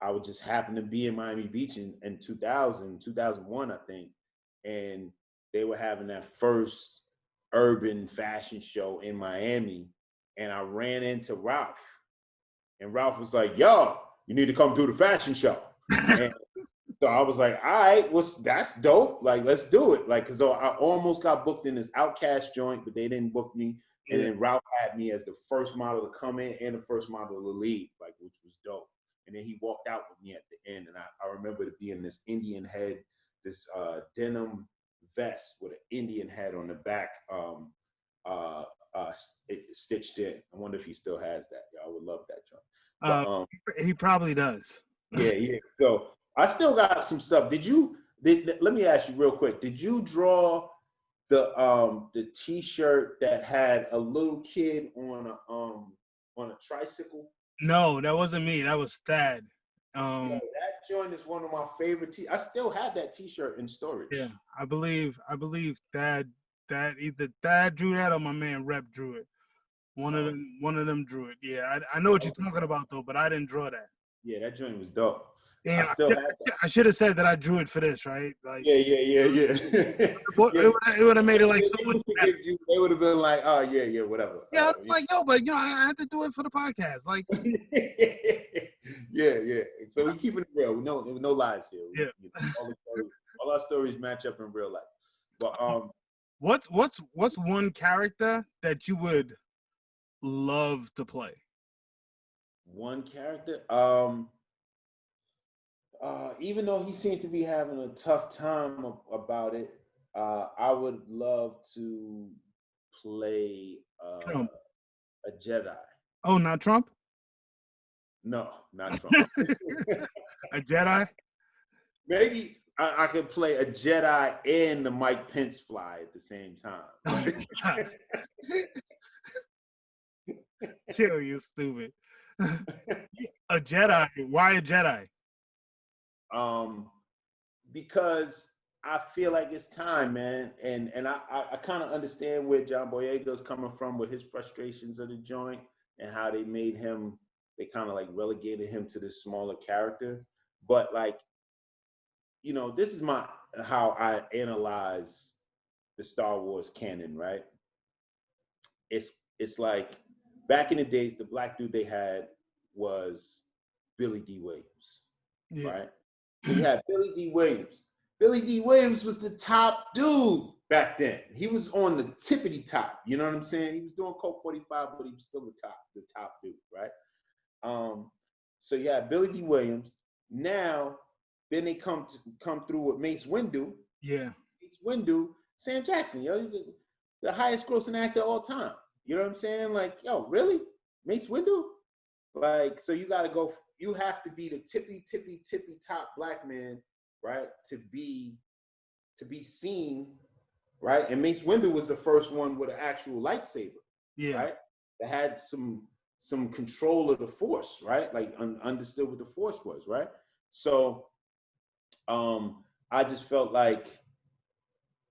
I would just happen to be in Miami Beach in 2001, I think. And they were having that first urban fashion show in Miami. And I ran into Ralph. And Ralph was like, yo, you need to come do the fashion show. And so I was like, all right, that's dope. Like, let's do it. Like, cause I almost got booked in this Outcast joint, but they didn't book me. And then Ralph had me as the first model to come in and the first model to leave, like, which was dope. And then he walked out with me at the end. And I remember it being this Indian head, this denim vest with an Indian head on the back, stitched in. I wonder if he still has that. I would love that joint. But, he probably does. Yeah. So I still got some stuff. Let me ask you real quick. Did you draw the T-shirt that had a little kid on a tricycle? No, that wasn't me. That was Thad. That joint is one of my favorite. I still have that T-shirt in storage. Yeah, I believe Thad either Thad drew that or my man Rep drew it. One of them drew it. Yeah, I know what you're talking about though, but I didn't draw that. Yeah, that joint was dope. Damn, I should have said that I drew it for this, right? Like, yeah. It would have made it like so much better. They would have been like, oh yeah, whatever. Yeah, I'm like, yo, but I had to do it for the podcast. Like, yeah. So we keeping it real. No lies here. Yeah. All our stories match up in real life. But what's one character that you would love to play? One character? Even though he seems to be having a tough time about it, I would love to play a Jedi. Oh, not Trump? No, not Trump. A Jedi? Maybe I could play a Jedi and the Mike Pence fly at the same time. Chill, you stupid. A Jedi? Why a Jedi? Because I feel like it's time, man, and I kind of understand where John Boyega's coming from with his frustrations of the joint and how they made him, they kind of like relegated him to this smaller character. But like, this is how I analyze the Star Wars canon, right? It's like back in the days, the black dude they had was Billy D. Williams, right? We had Billy D. Williams. Billy D. Williams was the top dude back then. He was on the tippity top. You know what I'm saying? He was doing Coke 45, but he was still the top dude, right? So you had Billy D. Williams. Now, then they come through with Mace Windu. Yeah. Mace Windu, Sam Jackson, he's the highest grossing actor of all time. You know what I'm saying? Like, yo, really? Mace Windu? Like, so you have to be the tippy top black man, right? To be seen, right? And Mace Windu was the first one with an actual lightsaber, right? That had some control of the Force, right? Like understood what the Force was, right? So, I just felt like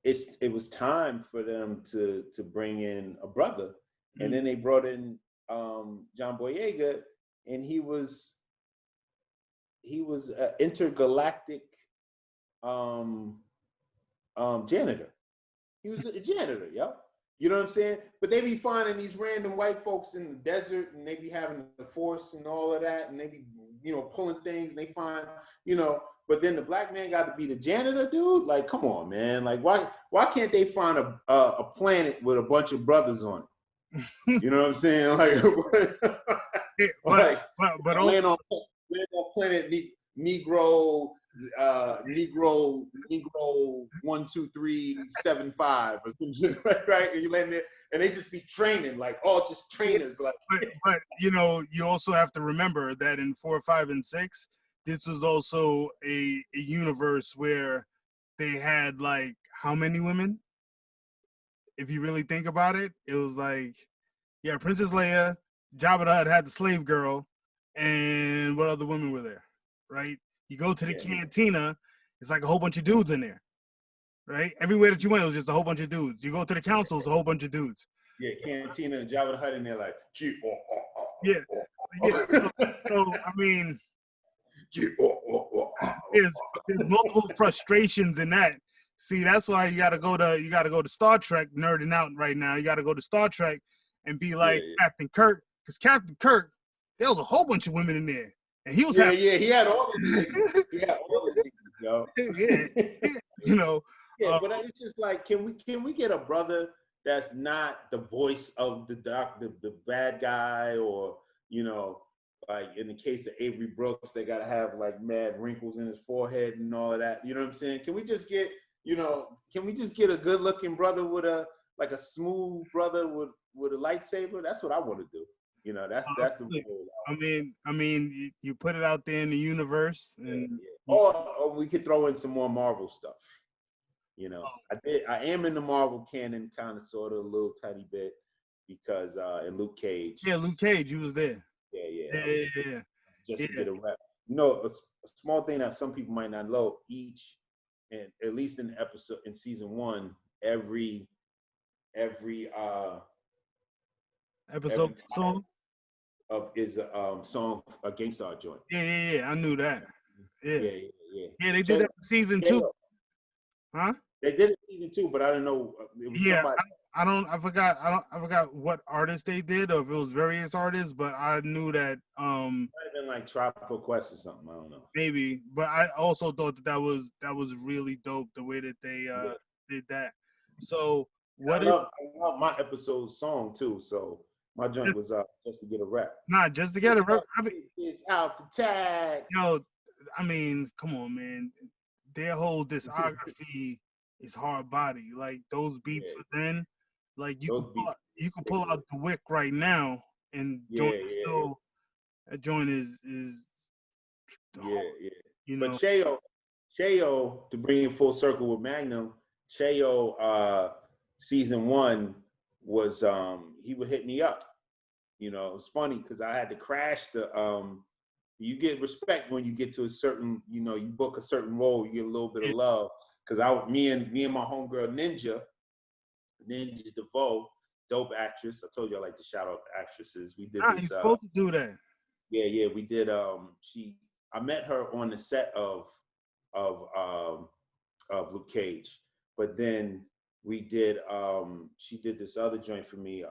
it was time for them to bring in a brother, and then they brought in John Boyega, and he was an intergalactic janitor. He was a janitor, yo. You know what I'm saying? But they be finding these random white folks in the desert, and they be having the force and all of that, and they be, pulling things, and they find, but then the black man got to be the janitor, dude. Like, come on, man. Like, why can't they find a planet with a bunch of brothers on it? You know what I'm saying? Like, but land on planet Negro 12375 or something, right? And you land there, and they just be training, like all just trainers, like. But you also have to remember that in 4, 5, and 6, this was also a universe where they had like how many women? If you really think about it, it was like, yeah, Princess Leia, Jabba the Hutt had the slave girl, and what other women were there, right? You go to the cantina, it's like a whole bunch of dudes in there, right? Everywhere that you went, it was just a whole bunch of dudes. You go to the council, it's a whole bunch of dudes. Yeah, cantina and Jabba the Hutt in there, like, yeah. So I mean, there's multiple frustrations in that. See, that's why you gotta go to Star Trek, nerding out right now. You gotta go to Star Trek and be like Captain Kirk, because Captain Kirk, there was a whole bunch of women in there. And he was he had all the things. He had all the things, yo. Yeah, but it's just like, can we get a brother that's not the voice of the bad guy, or like in the case of Avery Brooks, they gotta have like mad wrinkles in his forehead and all of that. You know what I'm saying? Can we just get a good looking brother with a smooth brother with a lightsaber? That's what I want to do. That's the goal. I mean, you put it out there in the universe, and or we could throw in some more Marvel stuff. I am in the Marvel canon, kind of, sort of, a little tiny bit, because in Luke Cage. Yeah, Luke Cage, you was there. Yeah. Just to get a rep. A small thing that some people might not know. And at least in the episode in season 1, every episode song is a song against our joint. Yeah, I knew that. Yeah, they did that in season 2. Huh? They did it in season 2, but I don't know. It was somebody. I forgot what artist they did, or if it was various artists, but I knew that Might have been like Tropical Quest or something. I don't know. Maybe, but I also thought that was really dope, the way that they did that. So I love my episode song too. So my joint was just to get a rep. Nah, just to get a rep. It's out the tag. I mean, come on, man. Their whole discography is hard body. Like those beats for then, like you could pull out the Wick right now, and joint still. A joint is But Cheo, to bring it full circle with Magnum, Cheo, season 1 was he would hit me up. It was funny because I had to crash the you get respect when you get to a certain, you book a certain role, you get a little bit of love. Because me and my homegirl Ninja DeVoe, dope actress. I told you I like to shout out actresses. We did this. You're supposed to do that. Yeah, we did. I met her on the set of Luke Cage, but then we did. She did this other joint for me,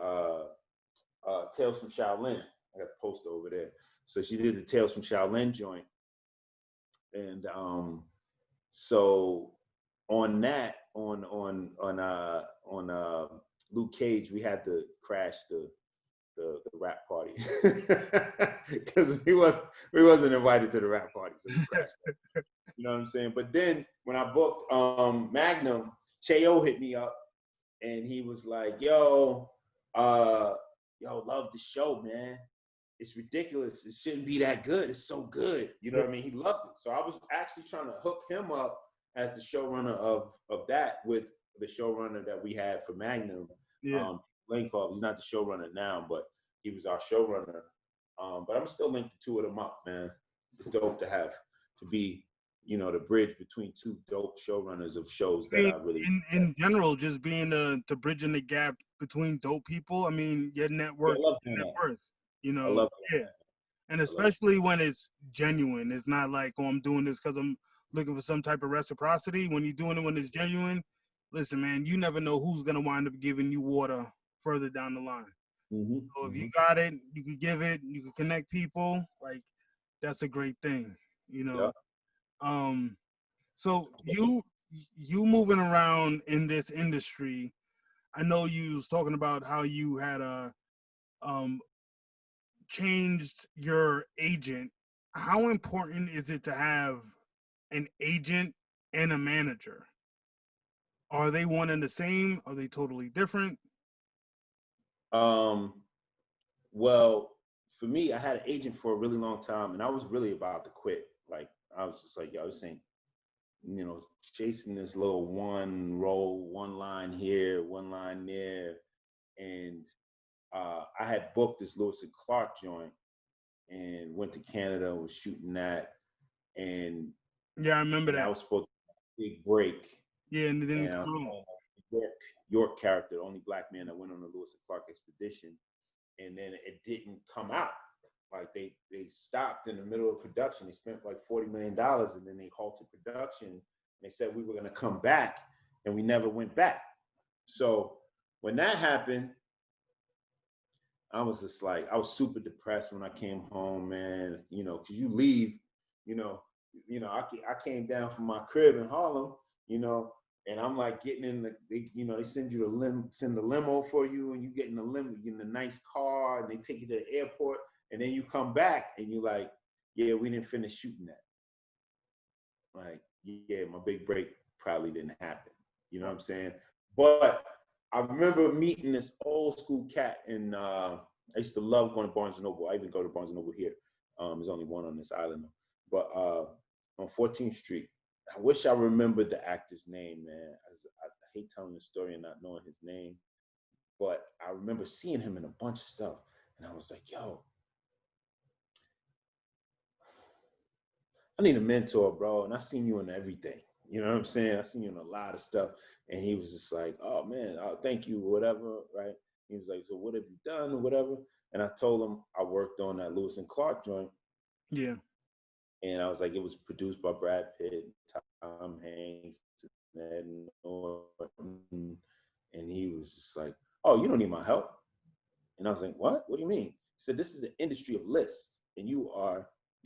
Tales from Shaolin. I got the poster over there. So she did the Tales from Shaolin joint, and so on that, on Luke Cage, we had to crash the rap party because we wasn't invited to the rap party, so we crashed that. You know what I'm saying? But then when I booked Magnum, Cheo hit me up and he was like, yo, love the show, man. It's ridiculous. It shouldn't be that good. It's so good. You know what I mean? He loved it. So I was actually trying to hook him up as the showrunner of that with the showrunner that we had for Magnum. Lane Club. He's not the showrunner now, but he was our showrunner. But I'm still linked the two of them up, man. It's dope to be, the bridge between two dope showrunners of shows that I really in general, just being the bridging the gap between dope people. I mean, your network, I love that. And especially when it's genuine. It's not like, oh, I'm doing this because I'm looking for some type of reciprocity. When you're doing it when it's genuine, listen, man, you never know who's going to wind up giving you water further down the line. So if you got it, you can give it, you can connect people. Like, that's a great thing, you know. Yeah. So you moving around in this industry, I know you was talking about how you had changed your agent. How important is it to have an agent and a manager? Are they one and the same? Are they totally different? Well, for me, I had an agent for a really long time, and I was really about to quit. Like, I was just like, yo, this ain't, you know, chasing this little one role, one line here, one line there. And I had booked this Lewis and Clark joint and went to Canada, was shooting that. And yeah, I remember that. I was supposed to have a big break. Yeah, and it didn't come out. York character, the only black man that went on the Lewis and Clark expedition. And then it didn't come out. Like they stopped in the middle of production. They spent like $40 million and then they halted production. And they said we were gonna come back and we never went back. So when that happened, I was just like, I was super depressed when I came home, man. You know, cause you leave, I came down from my crib in Harlem, and I'm like getting in they send you send the limo for you, and you get in the limo, you get in a nice car, and they take you to the airport, and then you come back and you like, yeah, we didn't finish shooting that. Like, yeah, my big break probably didn't happen. You know what I'm saying? But I remember meeting this old school cat in, I used to love going to Barnes & Noble. I even go to Barnes & Noble here. There's only one on this island. But on 14th Street, I wish I remembered the actor's name, man. I hate telling the story and not knowing his name. But I remember seeing him in a bunch of stuff. And I was like, yo, I need a mentor, bro. And I seen you in everything. You know what I'm saying? I seen you in a lot of stuff. And he was just like, oh, man, thank you, whatever, right? He was like, so what have you done or whatever? And I told him I worked on that Lewis and Clark joint. Yeah. And I was like, it was produced by Brad Pitt, Tom Hanks, and Norton. And he was just like, oh, you don't need my help. And I was like, what? What do you mean? He said, this is the industry of lists. And you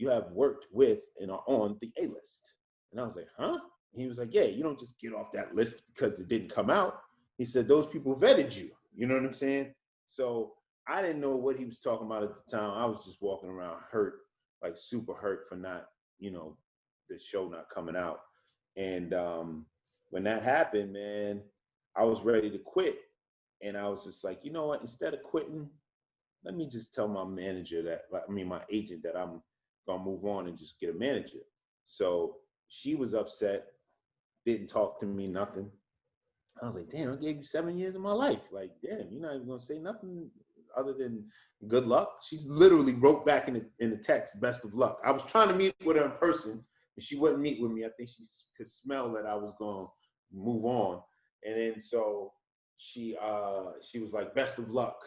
have worked with and are on the A-list. And I was like, huh? And he was like, yeah, you don't just get off that list because it didn't come out. He said, those people vetted you. You know what I'm saying? So I didn't know what he was talking about at the time. I was just walking around hurt, like super hurt for not, the show not coming out. And when that happened, man, I was ready to quit. And I was just like, you know what? Instead of quitting, let me just tell my manager my agent that I'm gonna move on and just get a manager. So she was upset, didn't talk to me, nothing. I was like, damn, I gave you 7 years of my life. Like, damn, you're not even gonna say nothing other than good luck. She literally wrote back in the text, best of luck. I was trying to meet with her in person, and she wouldn't meet with me. I think she could smell that I was gonna move on. And then so she was like, best of luck.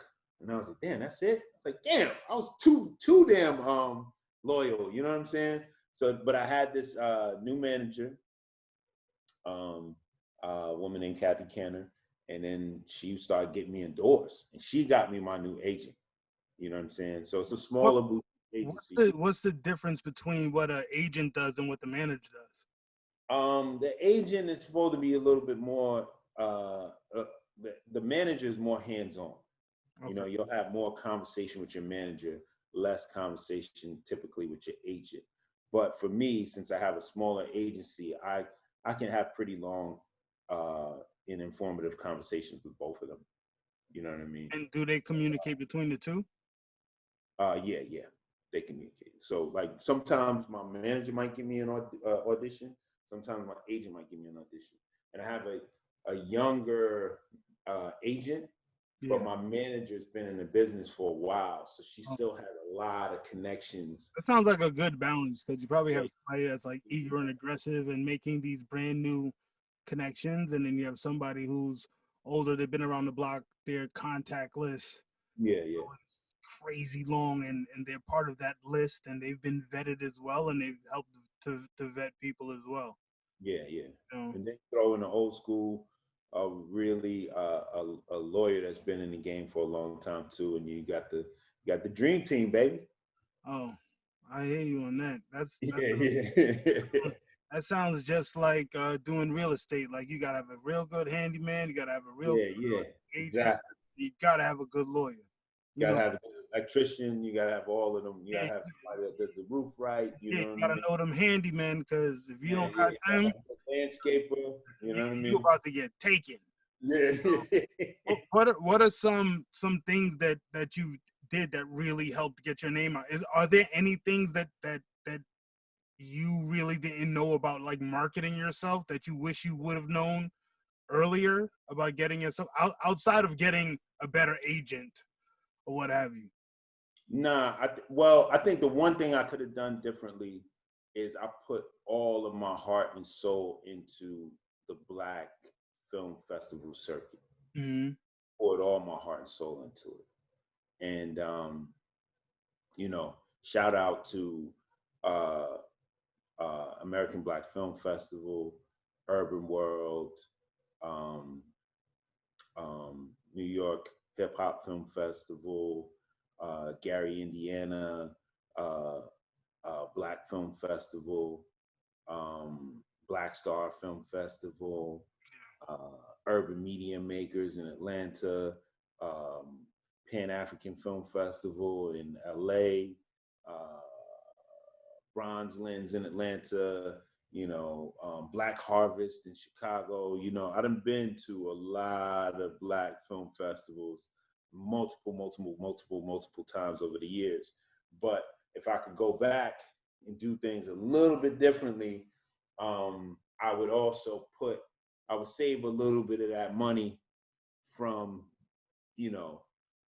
And I was like, damn, that's it? I was like, damn, I was too damn loyal, you know what I'm saying? So, but I had this new manager, a woman named Kathy Canner, and then she started getting me endorsed, and she got me my new agent. You know what I'm saying? So it's a smaller boutique agency. What's the difference between what an agent does and what the manager does? The agent is supposed to be a little bit more. The manager is more hands-on. Okay. You'll have more conversation with your manager, less conversation typically with your agent. But for me, since I have a smaller agency, I can have pretty long and informative conversations with both of them. You know what I mean? And do they communicate between the two? Yeah, they communicate. So like sometimes my manager might give me an audition. Sometimes my agent might give me an audition. And I have a younger agent, yeah. But my manager's been in the business for a while, so she still has a lot of connections. That sounds like a good balance, because you probably have somebody that's like eager and aggressive and making these brand new connections, and then you have somebody who's older, they've been around the block, they're contactless. Yeah. crazy long, and they're part of that list, and they've been vetted as well, and they've helped to vet people as well. Yeah. You know? And then throw in the old school, really a lawyer that's been in the game for a long time too, and you got the dream team, baby. Oh, I hear you on that. Yeah. That sounds just like doing real estate. Like, you gotta have a real good handyman, you gotta have a real Yeah, good agent, exactly. you gotta have a good lawyer. You gotta have an electrician. You gotta have all of them. You gotta have somebody that does the roof right. You know what I gotta mean? know them handymen, because if you don't Yeah. got them, Landscaper. You know what I mean? you're about to get taken. Yeah. What are some things that you did that really helped get your name out? Are there any things that you really didn't know about, like marketing yourself, that you wish you would have known earlier about getting yourself outside of getting a better agent or what have you? Nah, I think the one thing I could have done differently is I put all of my heart and soul into the Black Film Festival circuit. Mm-hmm. Poured all my heart and soul into it. And, shout out to American Black Film Festival, Urban World, New York Hip Hop Film Festival, Gary, Indiana, Black Film Festival, Black Star Film Festival, Urban Media Makers in Atlanta, Pan-African Film Festival in LA, Bronze Lens in Atlanta, Black Harvest in Chicago. I done been to a lot of Black film festivals multiple times over the years. But if I could go back and do things a little bit differently, I would save a little bit of that money from,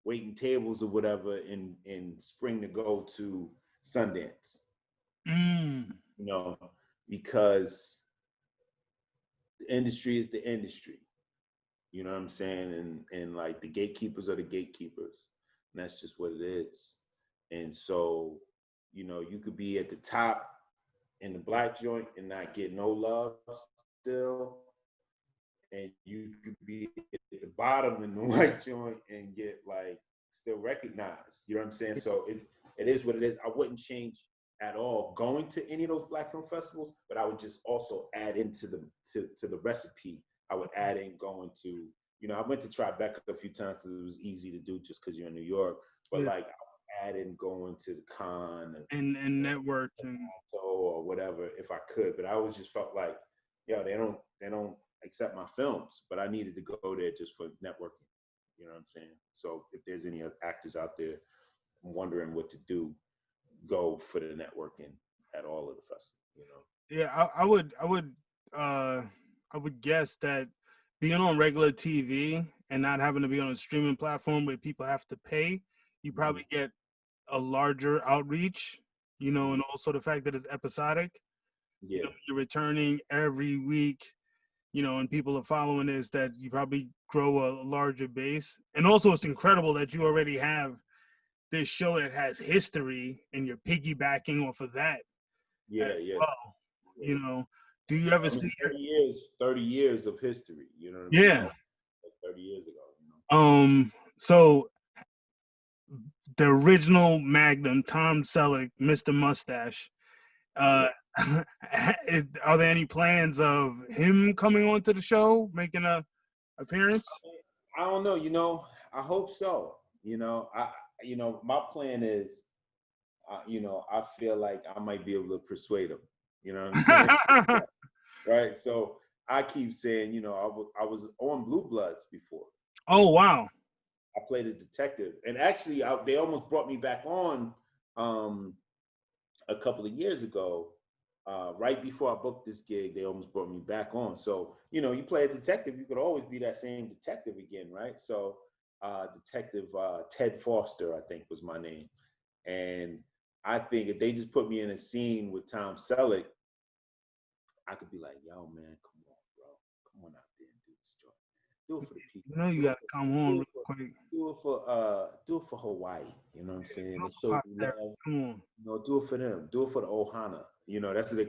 waiting tables or whatever in spring to go to Sundance. Because the industry is the industry. You know what I'm saying? And like, the gatekeepers are the gatekeepers. And that's just what it is. And so, you could be at the top in the Black joint and not get no love still. And you could be at the bottom in the white joint and get still recognized. You know what I'm saying? So it is what it is. I wouldn't change at all going to any of those Black film festivals, but I would just also add into the recipe. I would add in going to, I went to Tribeca a few times because it was easy to do just because you're in New York. But I would add in going to the con and network or whatever if I could. But I always just felt like, they don't accept my films, but I needed to go there just for networking. You know what I'm saying? So if there's any actors out there wondering what to do, go for the networking at all of the festivals. Yeah, I would guess that being on regular TV and not having to be on a streaming platform where people have to pay, you probably get a larger outreach, and also the fact that it's episodic. Yeah. You're returning every week, and people are following this, that you probably grow a larger base. And also, it's incredible that you already have this show that has history and you're piggybacking off of that. Yeah. Well, do you ever see 30 years of history, you know what I mean? Yeah. 30 years ago, So the original Magnum, Tom Selleck, Mr. Mustache, are there any plans of him coming onto the show, making a appearance? I don't know, I hope so. My plan is, I feel like I might be able to persuade him. You know what I'm saying? Right. So I keep saying, I was on Blue Bloods before. Oh, wow. I played a detective. And actually, they almost brought me back on a couple of years ago. Right before I booked this gig, they almost brought me back on. So, you play a detective, you could always be that same detective again, right? So Detective Ted Foster, I think was my name. And I think if they just put me in a scene with Tom Selleck, I could be like, yo, man, come on, bro. Come on out there and do this joint. Do it for the people. You know you Do it gotta for, come on do real it for, quick. do it for Hawaii. You know what I'm saying? No And show pop you there. love. Come on. You know, do it for them. Do it for the Ohana. You know, that's what they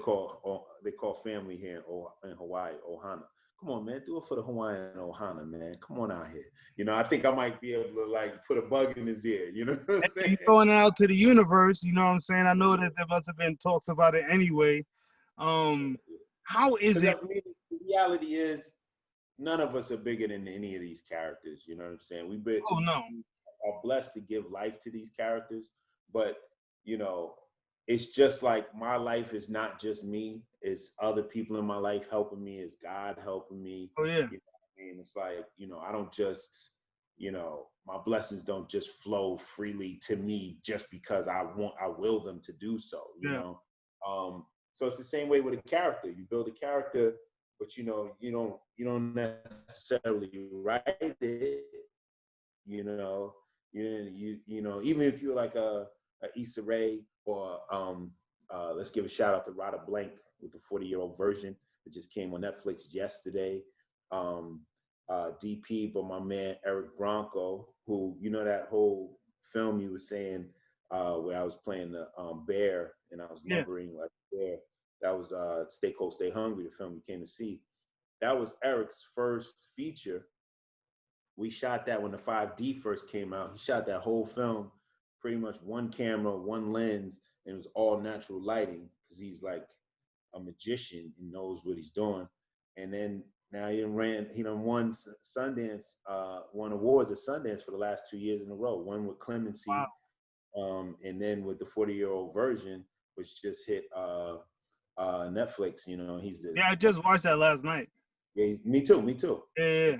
call family here in Hawaii, Ohana. Come on, man, do it for the Hawaiian Ohana, man. Come on out here. You know, I think I might be able to like put a bug in his ear. You know what I'm Hey, saying? you throwing it out to the universe, you know what I'm saying? I know that there must have been talks about it anyway. How is Because it? I mean, the reality is, none of us are bigger than any of these characters. You know what I'm saying? Oh We no. are blessed to give life to these characters, but you know, it's just like my life is not just me. It's other people in my life helping me. It's God helping me. Oh yeah. You know what I mean? It's like, you know, I don't just, you know, my blessings don't just flow freely to me just because I will them to do so. You Yeah. know, so it's the same way with a character. You build a character, but you know, you don't necessarily write it. You know, you know, even if you're like a Issa Rae or let's give a shout out to Rada Blank with the 40-year-old version that just came on Netflix yesterday. DP, but my man Eric Bronco, who, you know, that whole film you were saying where I was playing the bear and I was Yeah. lumbering like a bear. That was Stay Cold, Stay Hungry, the film you came to see. That was Eric's first feature. We shot that when the 5D first came out. He shot that whole film pretty much one camera, one lens, and it was all natural lighting because he's like a magician and knows what he's doing. And then now he done won Sundance, won awards at Sundance for the last 2 years in a row. One with Clemency, and then with the 40-year-old version, which just hit Netflix. You know, he's the I just watched that last night. Yeah, me too. Yeah.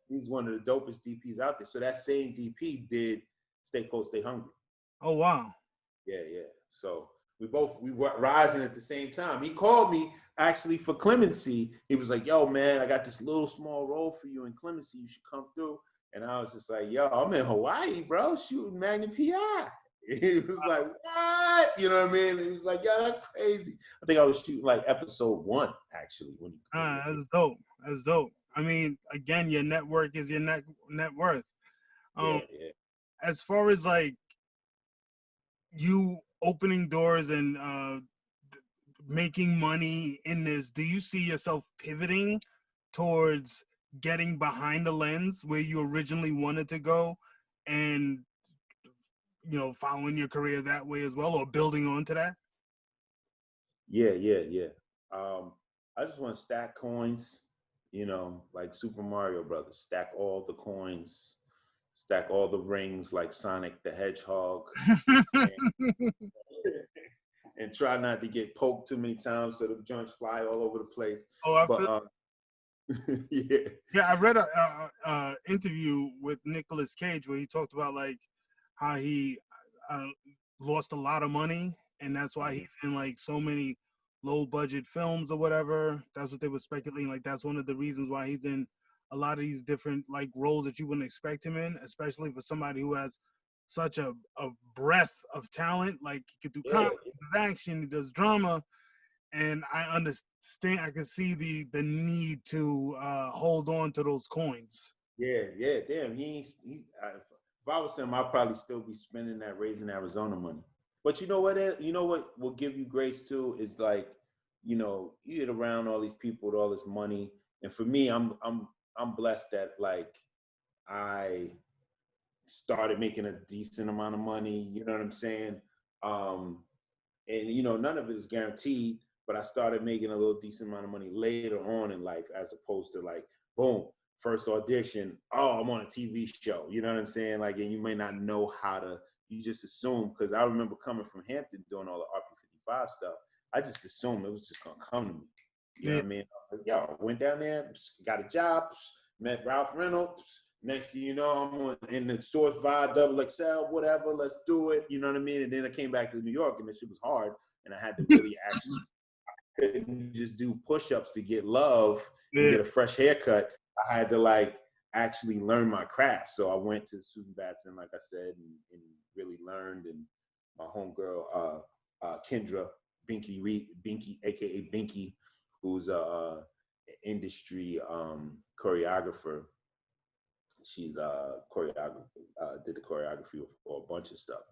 He's one of the dopest DPs out there. So that same DP did Stay Cold, Stay Hungry. Oh wow. Yeah. So we were rising at the same time. He called me actually for Clemency. He was like, "Yo, man, I got this little small role for you in Clemency. You should come through." And I was just like, "Yo, I'm in Hawaii, bro, shooting Magnum PI." He was like, "What?" You know what I mean? He was like, "Yo, that's crazy." I think I was shooting like episode 1 actually when he. That's dope. That's dope. I mean, again, your network is your net worth. Yeah. As far as like you opening doors and making money in this, do you see yourself pivoting towards getting behind the lens where you originally wanted to go and, you know, following your career that way as well, or building onto that? Yeah. I just want to stack coins, you know, like Super Mario Brothers. Stack all the coins, stack all the rings like Sonic the Hedgehog, and try not to get poked too many times so the joints fly all over the place. Yeah, I read a interview with Nicolas Cage where he talked about like how he lost a lot of money, and that's why he's in like so many low budget films or whatever. That's what they were speculating. Like that's one of the reasons why he's in a lot of these different like roles that you wouldn't expect him in, especially for somebody who has such a breadth of talent. Like he could do comedy, he does action, he does drama. And I understand, I can see the need to hold on to those coins. Yeah, damn. If I was him, I'd probably still be spending that Raising Arizona money. But you know what? You know what will give you grace too is like, you know, you get around all these people with all this money, and for me, I'm blessed that like I started making a decent amount of money. You know what I'm saying? And you know, none of it is guaranteed, but I started making a little decent amount of money later on in life, as opposed to like, boom, first audition, oh, I'm on a TV show. You know what I'm saying? Like, and you may not know how to, you just assume, because I remember coming from Hampton doing all the RP55 stuff. I just assumed it was just gonna come to me. You know what I mean? I was like, yo, went down there, got a job, met Ralph Reynolds. Next thing you know, I'm in the Source Vibe, Double XL, whatever, let's do it. You know what I mean? And then I came back to New York and this shit was hard. And I had to really actually, I couldn't just do push-ups to get love and get a fresh haircut. I had to like actually learn my craft. So I went to Susan Batson, like I said, and really learned. And my homegirl, Kendra Binky, AKA Binky, who's a industry choreographer. she's choreographer, did the choreography for a bunch of stuff.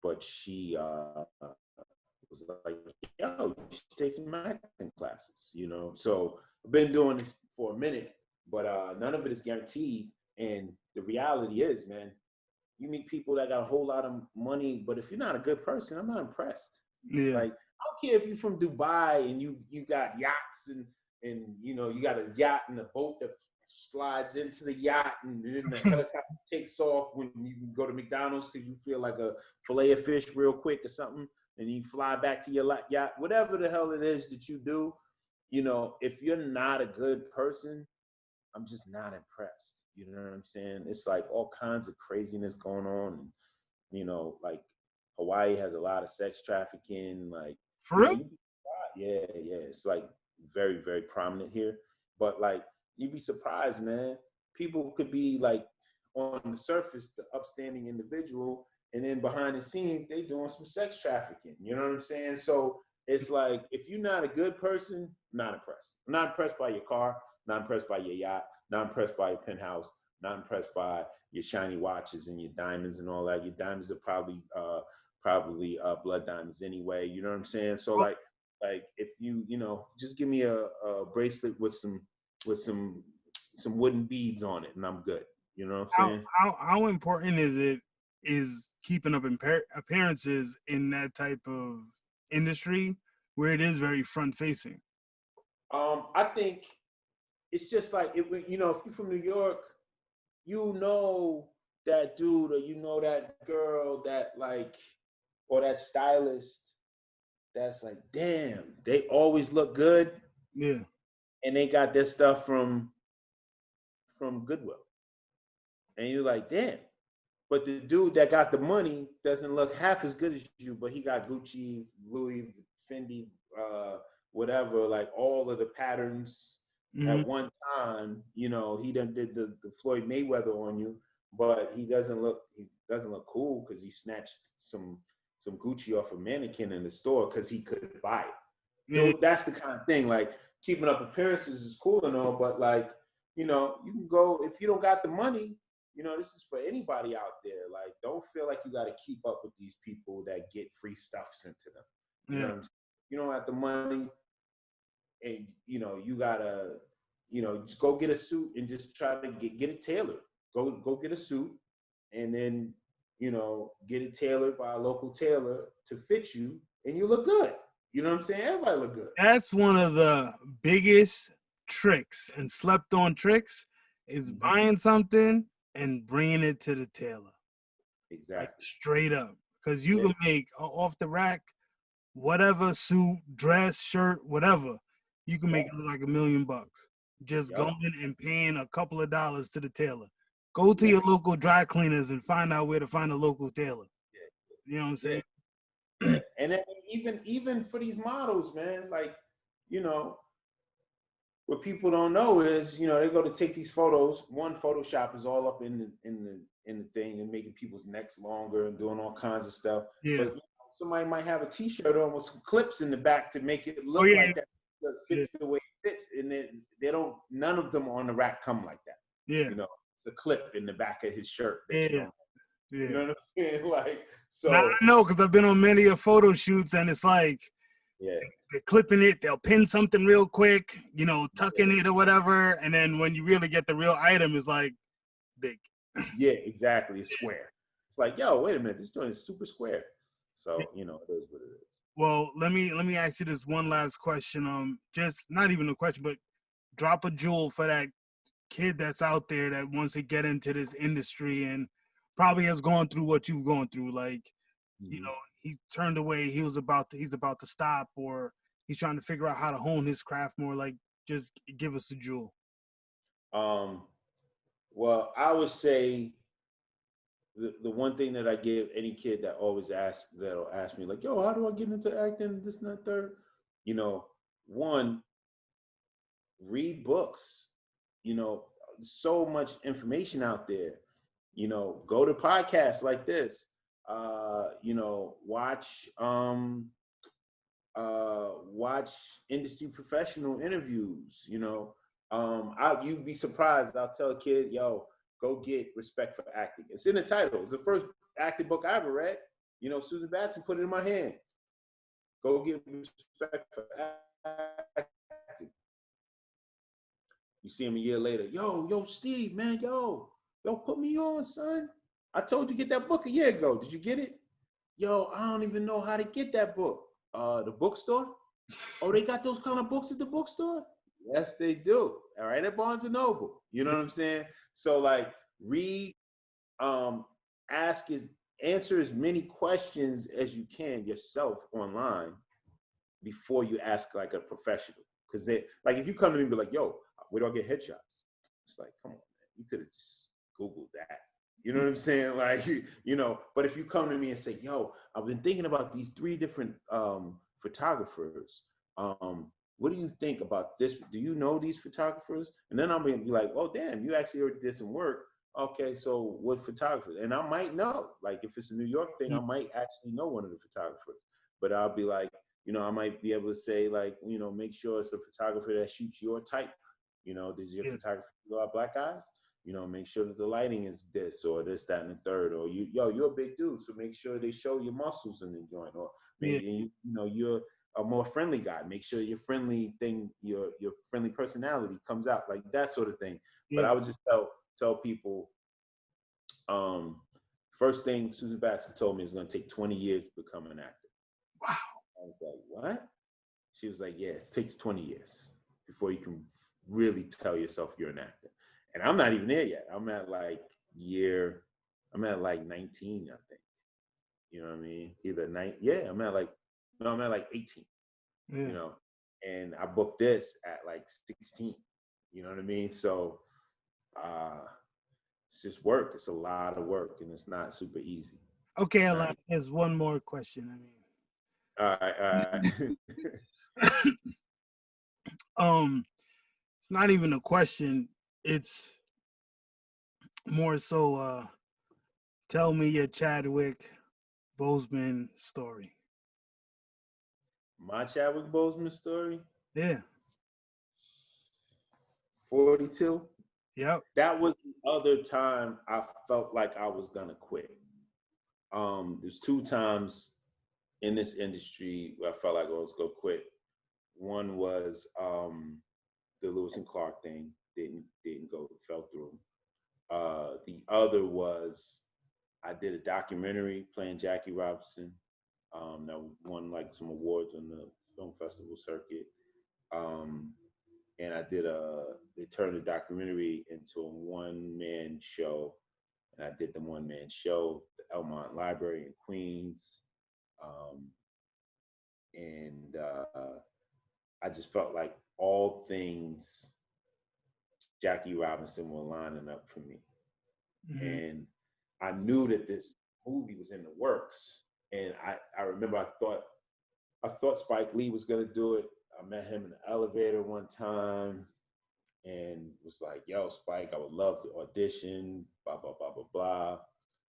But she was like, yo, you should take some acting classes, you know? So I've been doing this for a minute, but none of it is guaranteed. And the reality is, man, you meet people that got a whole lot of money, but if you're not a good person, I'm not impressed. Yeah. Like, I don't care if you're from Dubai and you got yachts and you know, you got a yacht and a boat that slides into the yacht and then the helicopter takes off when you can go to McDonald's because you feel like a fillet of fish real quick or something, and you fly back to your yacht, whatever the hell it is that you do, you know, if you're not a good person, I'm just not impressed. You know what I'm saying? It's like all kinds of craziness going on. And, you know, like Hawaii has a lot of sex trafficking. Like, For real? Yeah. It's like very, very prominent here. But like, you'd be surprised, man. People could be like on the surface, the upstanding individual, and then behind the scenes, they doing some sex trafficking. You know what I'm saying? So it's like, if you're not a good person, I'm not impressed. I'm not impressed by your car, not impressed by your yacht, not impressed by your penthouse, not impressed by your shiny watches and your diamonds and all that. Your diamonds are probably blood diamonds anyway. You know what I'm saying? So like if you know, just give me a bracelet with some wooden beads on it, and I'm good. You know what I'm saying? How important is keeping up appearances in that type of industry where it is very front facing? I think it's just like, you know, if you're from New York, you know that dude or you know that girl that like, or that stylist that's like, damn, they always look good. Yeah. And they got their stuff from Goodwill. And you're like, damn. But the dude that got the money doesn't look half as good as you, but he got Gucci, Louis, Fendi, whatever, like all of the patterns at one time. You know, he done did the Floyd Mayweather on you, but he doesn't look cool because he snatched some Gucci off a mannequin in the store because he couldn't buy it. Yeah. So that's the kind of thing, like, keeping up appearances is cool and all, but like, you know, you can go, if you don't got the money, you know, this is for anybody out there. Like, don't feel like you got to keep up with these people that get free stuff sent to them. You know what I'm saying? You don't have the money, and you know, you gotta, you know, just go get a suit and just try to get it tailored. Go get a suit, and then, you know, get it tailored by a local tailor to fit you, and you look good. You know what I'm saying? Everybody look good. That's one of the biggest tricks and slept on tricks is buying something and bringing it to the tailor. Exactly. Like, straight up. Because you can make off the rack, whatever suit, dress, shirt, whatever. You can make it look like $1 million. Just going and paying a couple of dollars to the tailor. Go to your local dry cleaners and find out where to find a local tailor. You know what I'm saying? And then even for these models, man, like, you know, what people don't know is, you know, they go to take these photos. One, Photoshop is all up in the thing and making people's necks longer and doing all kinds of stuff. Yeah. But you know, somebody might have a T-shirt on with some clips in the back to make it look like that. It fits the way it fits, and then none of them on the rack come like that. Yeah. You know, it's a clip in the back of his shirt. Yeah. You know what I'm saying? Like, so. Now, I know, because I've been on many of photo shoots, and it's like, they're clipping it, they'll pin something real quick, you know, tucking it or whatever, and then when you really get the real item, it's like big. Yeah, exactly. It's square. It's like, yo, wait a minute, this joint is super square. So, you know, it is what it is. Well, let me ask you this one last question. Just not even a question, but drop a jewel for that kid that's out there that wants to get into this industry and probably has gone through what you've gone through. Like, you know, he turned away, he's about to stop, or he's trying to figure out how to hone his craft more. Like, just give us a jewel. Well, I would say the one thing that I give any kid that'll ask me, like, yo, how do I get into acting, this and that, third? You know, one, read books. You know, so much information out there. You know, go to podcasts like this. You know, watch industry professional interviews. You know, You'd be surprised. I'll tell a kid, yo, go get Respect for Acting. It's in the title. It's the first acting book I ever read. You know, Susan Batson put it in my hand. Go get Respect for Acting. You see him a year later. Yo, Steve, man, yo, put me on, son. I told you get that book a year ago. Did you get it? Yo, I don't even know how to get that book. The bookstore? Oh, they got those kind of books at the bookstore? Yes, they do. All right, at Barnes and Noble. You know what I'm saying? So like, read, answer as many questions as you can yourself online before you ask like a professional. Because they, like, if you come to me and be like, yo, where do I get headshots? It's like, come on, man, you could have just Googled that. You know what I'm saying? Like, you know, but if you come to me and say, yo, I've been thinking about these 3 different photographers. What do you think about this? Do you know these photographers? And then I'm going to be like, oh, damn, you actually already did some work. Okay, so what photographers? And I might know, like if it's a New York thing, I might actually know one of the photographers. But I'll be like, you know, I might be able to say like, you know, make sure it's a photographer that shoots your type. You know, does your photographer got black eyes? You know, make sure that the lighting is this or this, that, and the third. Or you're a big dude, so make sure they show your muscles in the joint. Or maybe you know, you're a more friendly guy. Make sure your friendly thing, your friendly personality comes out, like that sort of thing. But I would just tell people, first thing Susan Batson told me is going to take 20 years to become an actor. Wow. I was like, what? She was like, yeah, it takes 20 years before you can really tell yourself you're an actor. And I'm not even there yet. I'm at like 19, I think. You know what I mean? I'm at like 18. You know, and I booked this at like 16. You know what I mean? So it's just work. It's a lot of work, and it's not super easy. Okay, Alon, there's one more question. All right. It's not even a question. It's more so, tell me your Chadwick Boseman story. My Chadwick Boseman story? Yeah. 42? Yep. That was the other time I felt like I was gonna quit. There's 2 times in this industry where I felt like I was gonna quit. One was the Lewis and Clark thing didn't go, fell through. The other was I did a documentary playing Jackie Robinson that won like some awards on the film festival circuit. And they turned the documentary into a 1-man show. And I did the 1-man show, the Elmont Library in Queens. And I just felt like all things Jackie Robinson were lining up for me. Mm-hmm. And I knew that this movie was in the works. And I remember I thought Spike Lee was gonna do it. I met him in the elevator one time and was like, yo, Spike, I would love to audition, blah, blah, blah, blah, blah.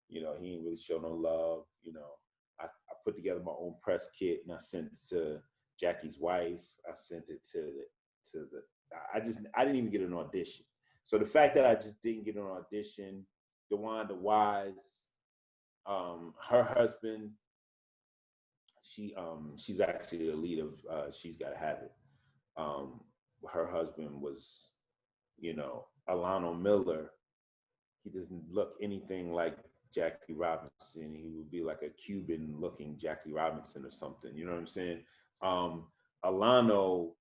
You know, he didn't really show no love. You know, I put together my own press kit and I sent it to Jackie's wife. I sent it I didn't even get an audition. So the fact that I just didn't get an audition, DeWanda Wise, her husband, she's actually the lead of She's Gotta Have It. Her husband was, you know, Alano Miller. He doesn't look anything like Jackie Robinson. He would be like a Cuban looking Jackie Robinson or something. You know what I'm saying? Alano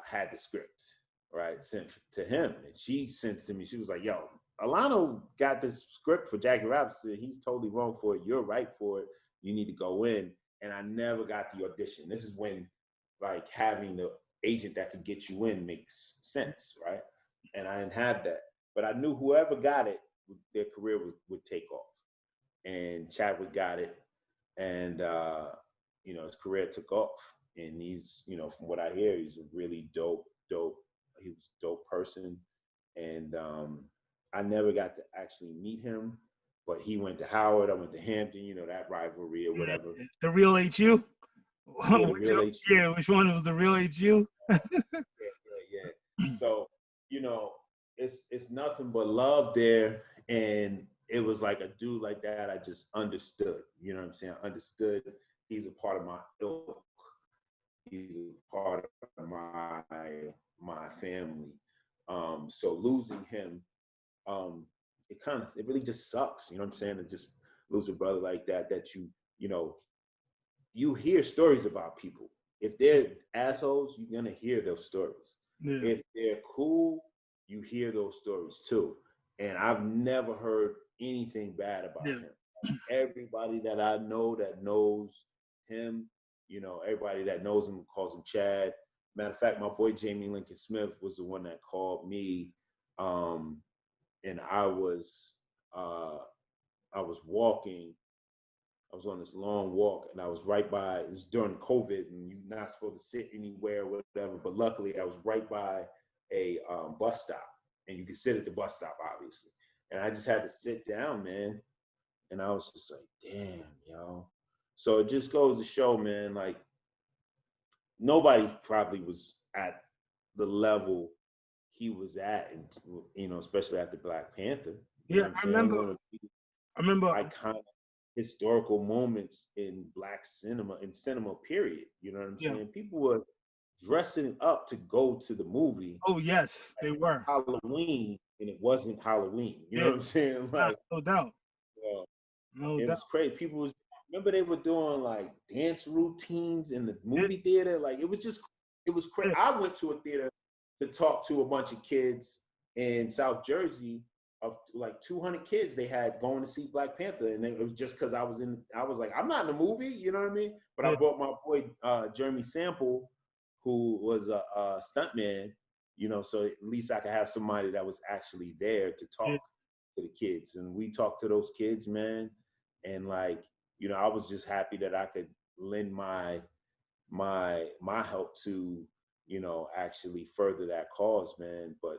had the script, right, sent to him. And she sent to me, she was like, yo, Alano got this script for Jackie Robinson. He's totally wrong for it. You're right for it. You need to go in. And I never got the audition. This is when like having the agent that could get you in makes sense, right? And I didn't have that. But I knew whoever got it, their career would take off. And Chadwick got it. And, you know, his career took off. And he's, you know, from what I hear, he's a really dope, he was a dope person. And I never got to actually meet him, but he went to Howard, I went to Hampton, you know, that rivalry or whatever. The real HU? Yeah, the real HU. Yeah, which one was the real HU? yeah. So, it's nothing but love there. And it was like a dude like that I just understood. You know what I'm saying? I understood he's a part of my ilk. He's a part of my family. So losing him, it really just sucks. You know what I'm saying? To just lose a brother like that you hear stories about people. If they're assholes, you're gonna hear those stories. Yeah. If they're cool, you hear those stories too. And I've never heard anything bad about him. Everybody that I know that knows him, everybody that knows him calls him Chad. Matter of fact, my boy Jamie Lincoln Smith was the one that called me, and I was walking. I was on this long walk, and I was right by. It was during COVID, and you're not supposed to sit anywhere, whatever. But luckily, I was right by a bus stop, and you can sit at the bus stop, obviously. And I just had to sit down, man. And I was just like, damn, yo. So it just goes to show, man, like nobody probably was at the level he was at, and especially after Black Panther. Yeah, I remember. Iconic historical moments in Black cinema, period. You know what I'm saying? People were dressing up to go to the movie. Oh yes, they were. Halloween, and it wasn't Halloween. You know what I'm saying? Like, no doubt. It was crazy. People remember they were doing like dance routines in the movie theater. Like it was crazy. I went to a theater to talk to a bunch of kids in South Jersey, of like 200 kids they had going to see Black Panther. And it was just because I was like, I'm not in the movie, you know what I mean? But I brought my boy Jeremy Sample, who was a stuntman, so at least I could have somebody that was actually there to talk to the kids. And we talked to those kids, man. And like, I was just happy that I could lend my help to, actually further that cause, man. But,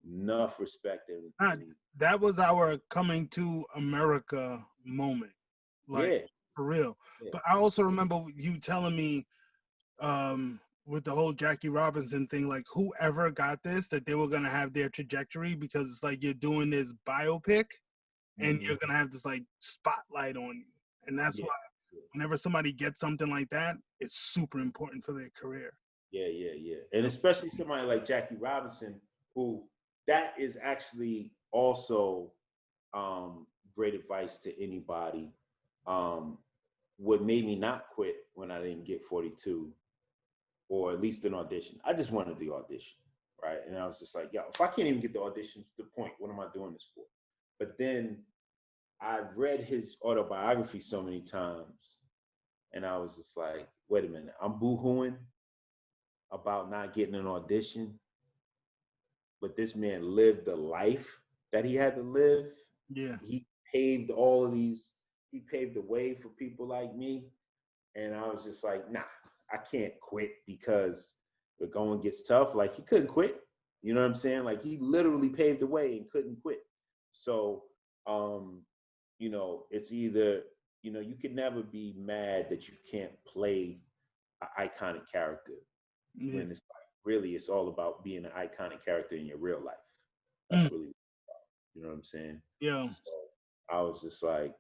enough respect. And that was our coming to America moment. Like, for real. Yeah. But I also remember you telling me, with the whole Jackie Robinson thing, like whoever got this, that they were going to have their trajectory, because it's like you're doing this biopic and you're going to have this like spotlight on you. And that's why whenever somebody gets something like that, it's super important for their career. Yeah. And especially somebody like Jackie Robinson, who that is actually also great advice to anybody. What made me not quit when I didn't get 42, or at least an audition. I just wanted the audition, right? And I was just like, yo, if I can't even get the audition, to the point, what am I doing this for? But then I read his autobiography so many times, and I was just like, wait a minute, I'm boo-hooing about not getting an audition, but this man lived the life that he had to live. Yeah. He paved the way for people like me. And I was just like, nah, I can't quit because the going gets tough. Like, he couldn't quit. You know what I'm saying? Like, he literally paved the way and couldn't quit. So, it's either, you could never be mad that you can't play an iconic character. Yeah. When it's like, really, it's all about being an iconic character in your real life. That's really, you know what I'm saying? Yeah. So I was just like,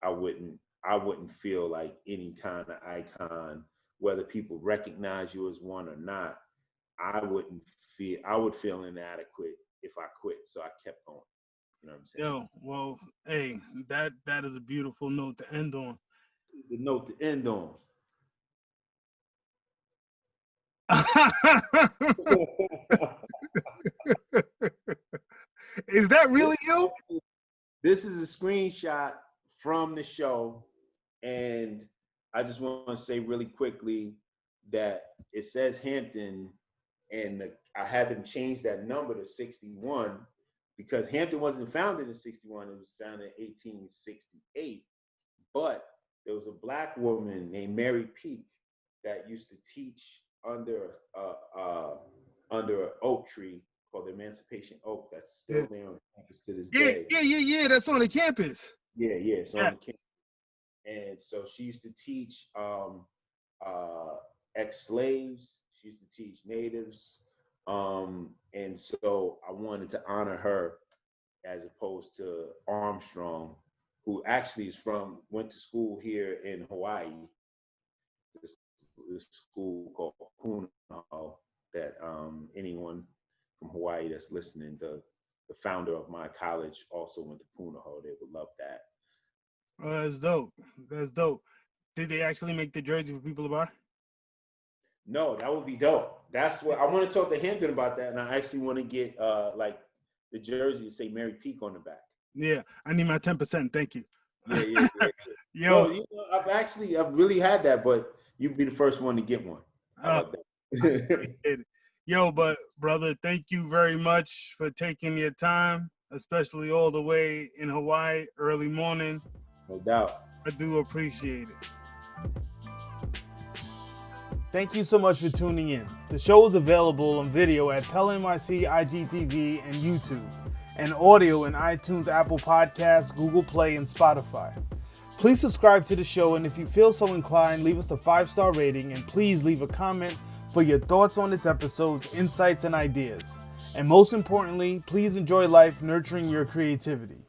I wouldn't feel like any kind of icon, whether people recognize you as one or not. I would feel inadequate if I quit. So I kept going. You know what I'm saying? Yo, well, hey, that is a beautiful note to end on. The note to end on. Is that really you? This is a screenshot from the show, and I just want to say really quickly that it says Hampton, and I had them change that number to 61 because Hampton wasn't founded in 61. It was founded in 1868. But there was a Black woman named Mary Peak that used to teach under an oak tree called the Emancipation Oak that's still there on campus to this day. Yeah. That's on the campus. Yeah. It's on the campus. And so she used to teach ex-slaves. She used to teach natives. And so I wanted to honor her as opposed to Armstrong, who actually went to school here in Hawaii, this school called Punahou, that anyone from Hawaii that's listening, the founder of my college also went to Punahou. They would love that. Oh, that's dope. That's dope. Did they actually make the jersey for people to buy? No, that would be dope. That's what I want to talk to Hampton about that, and I actually want to get like the jersey to say Mary Peak on the back. Yeah, I need my 10%. Thank you. Yeah. Yo, no, I've really had that, but you'd be the first one to get one. How about that? Yo, but brother, thank you very much for taking your time, especially all the way in Hawaii, early morning. No doubt. I do appreciate it. Thank you so much for tuning in. The show is available on video at PELNYC, IGTV, and YouTube, and audio in iTunes, Apple Podcasts, Google Play, and Spotify. Please subscribe to the show, and if you feel so inclined, leave us a 5-star rating, and please leave a comment for your thoughts on this episode, insights, and ideas. And most importantly, please enjoy life nurturing your creativity.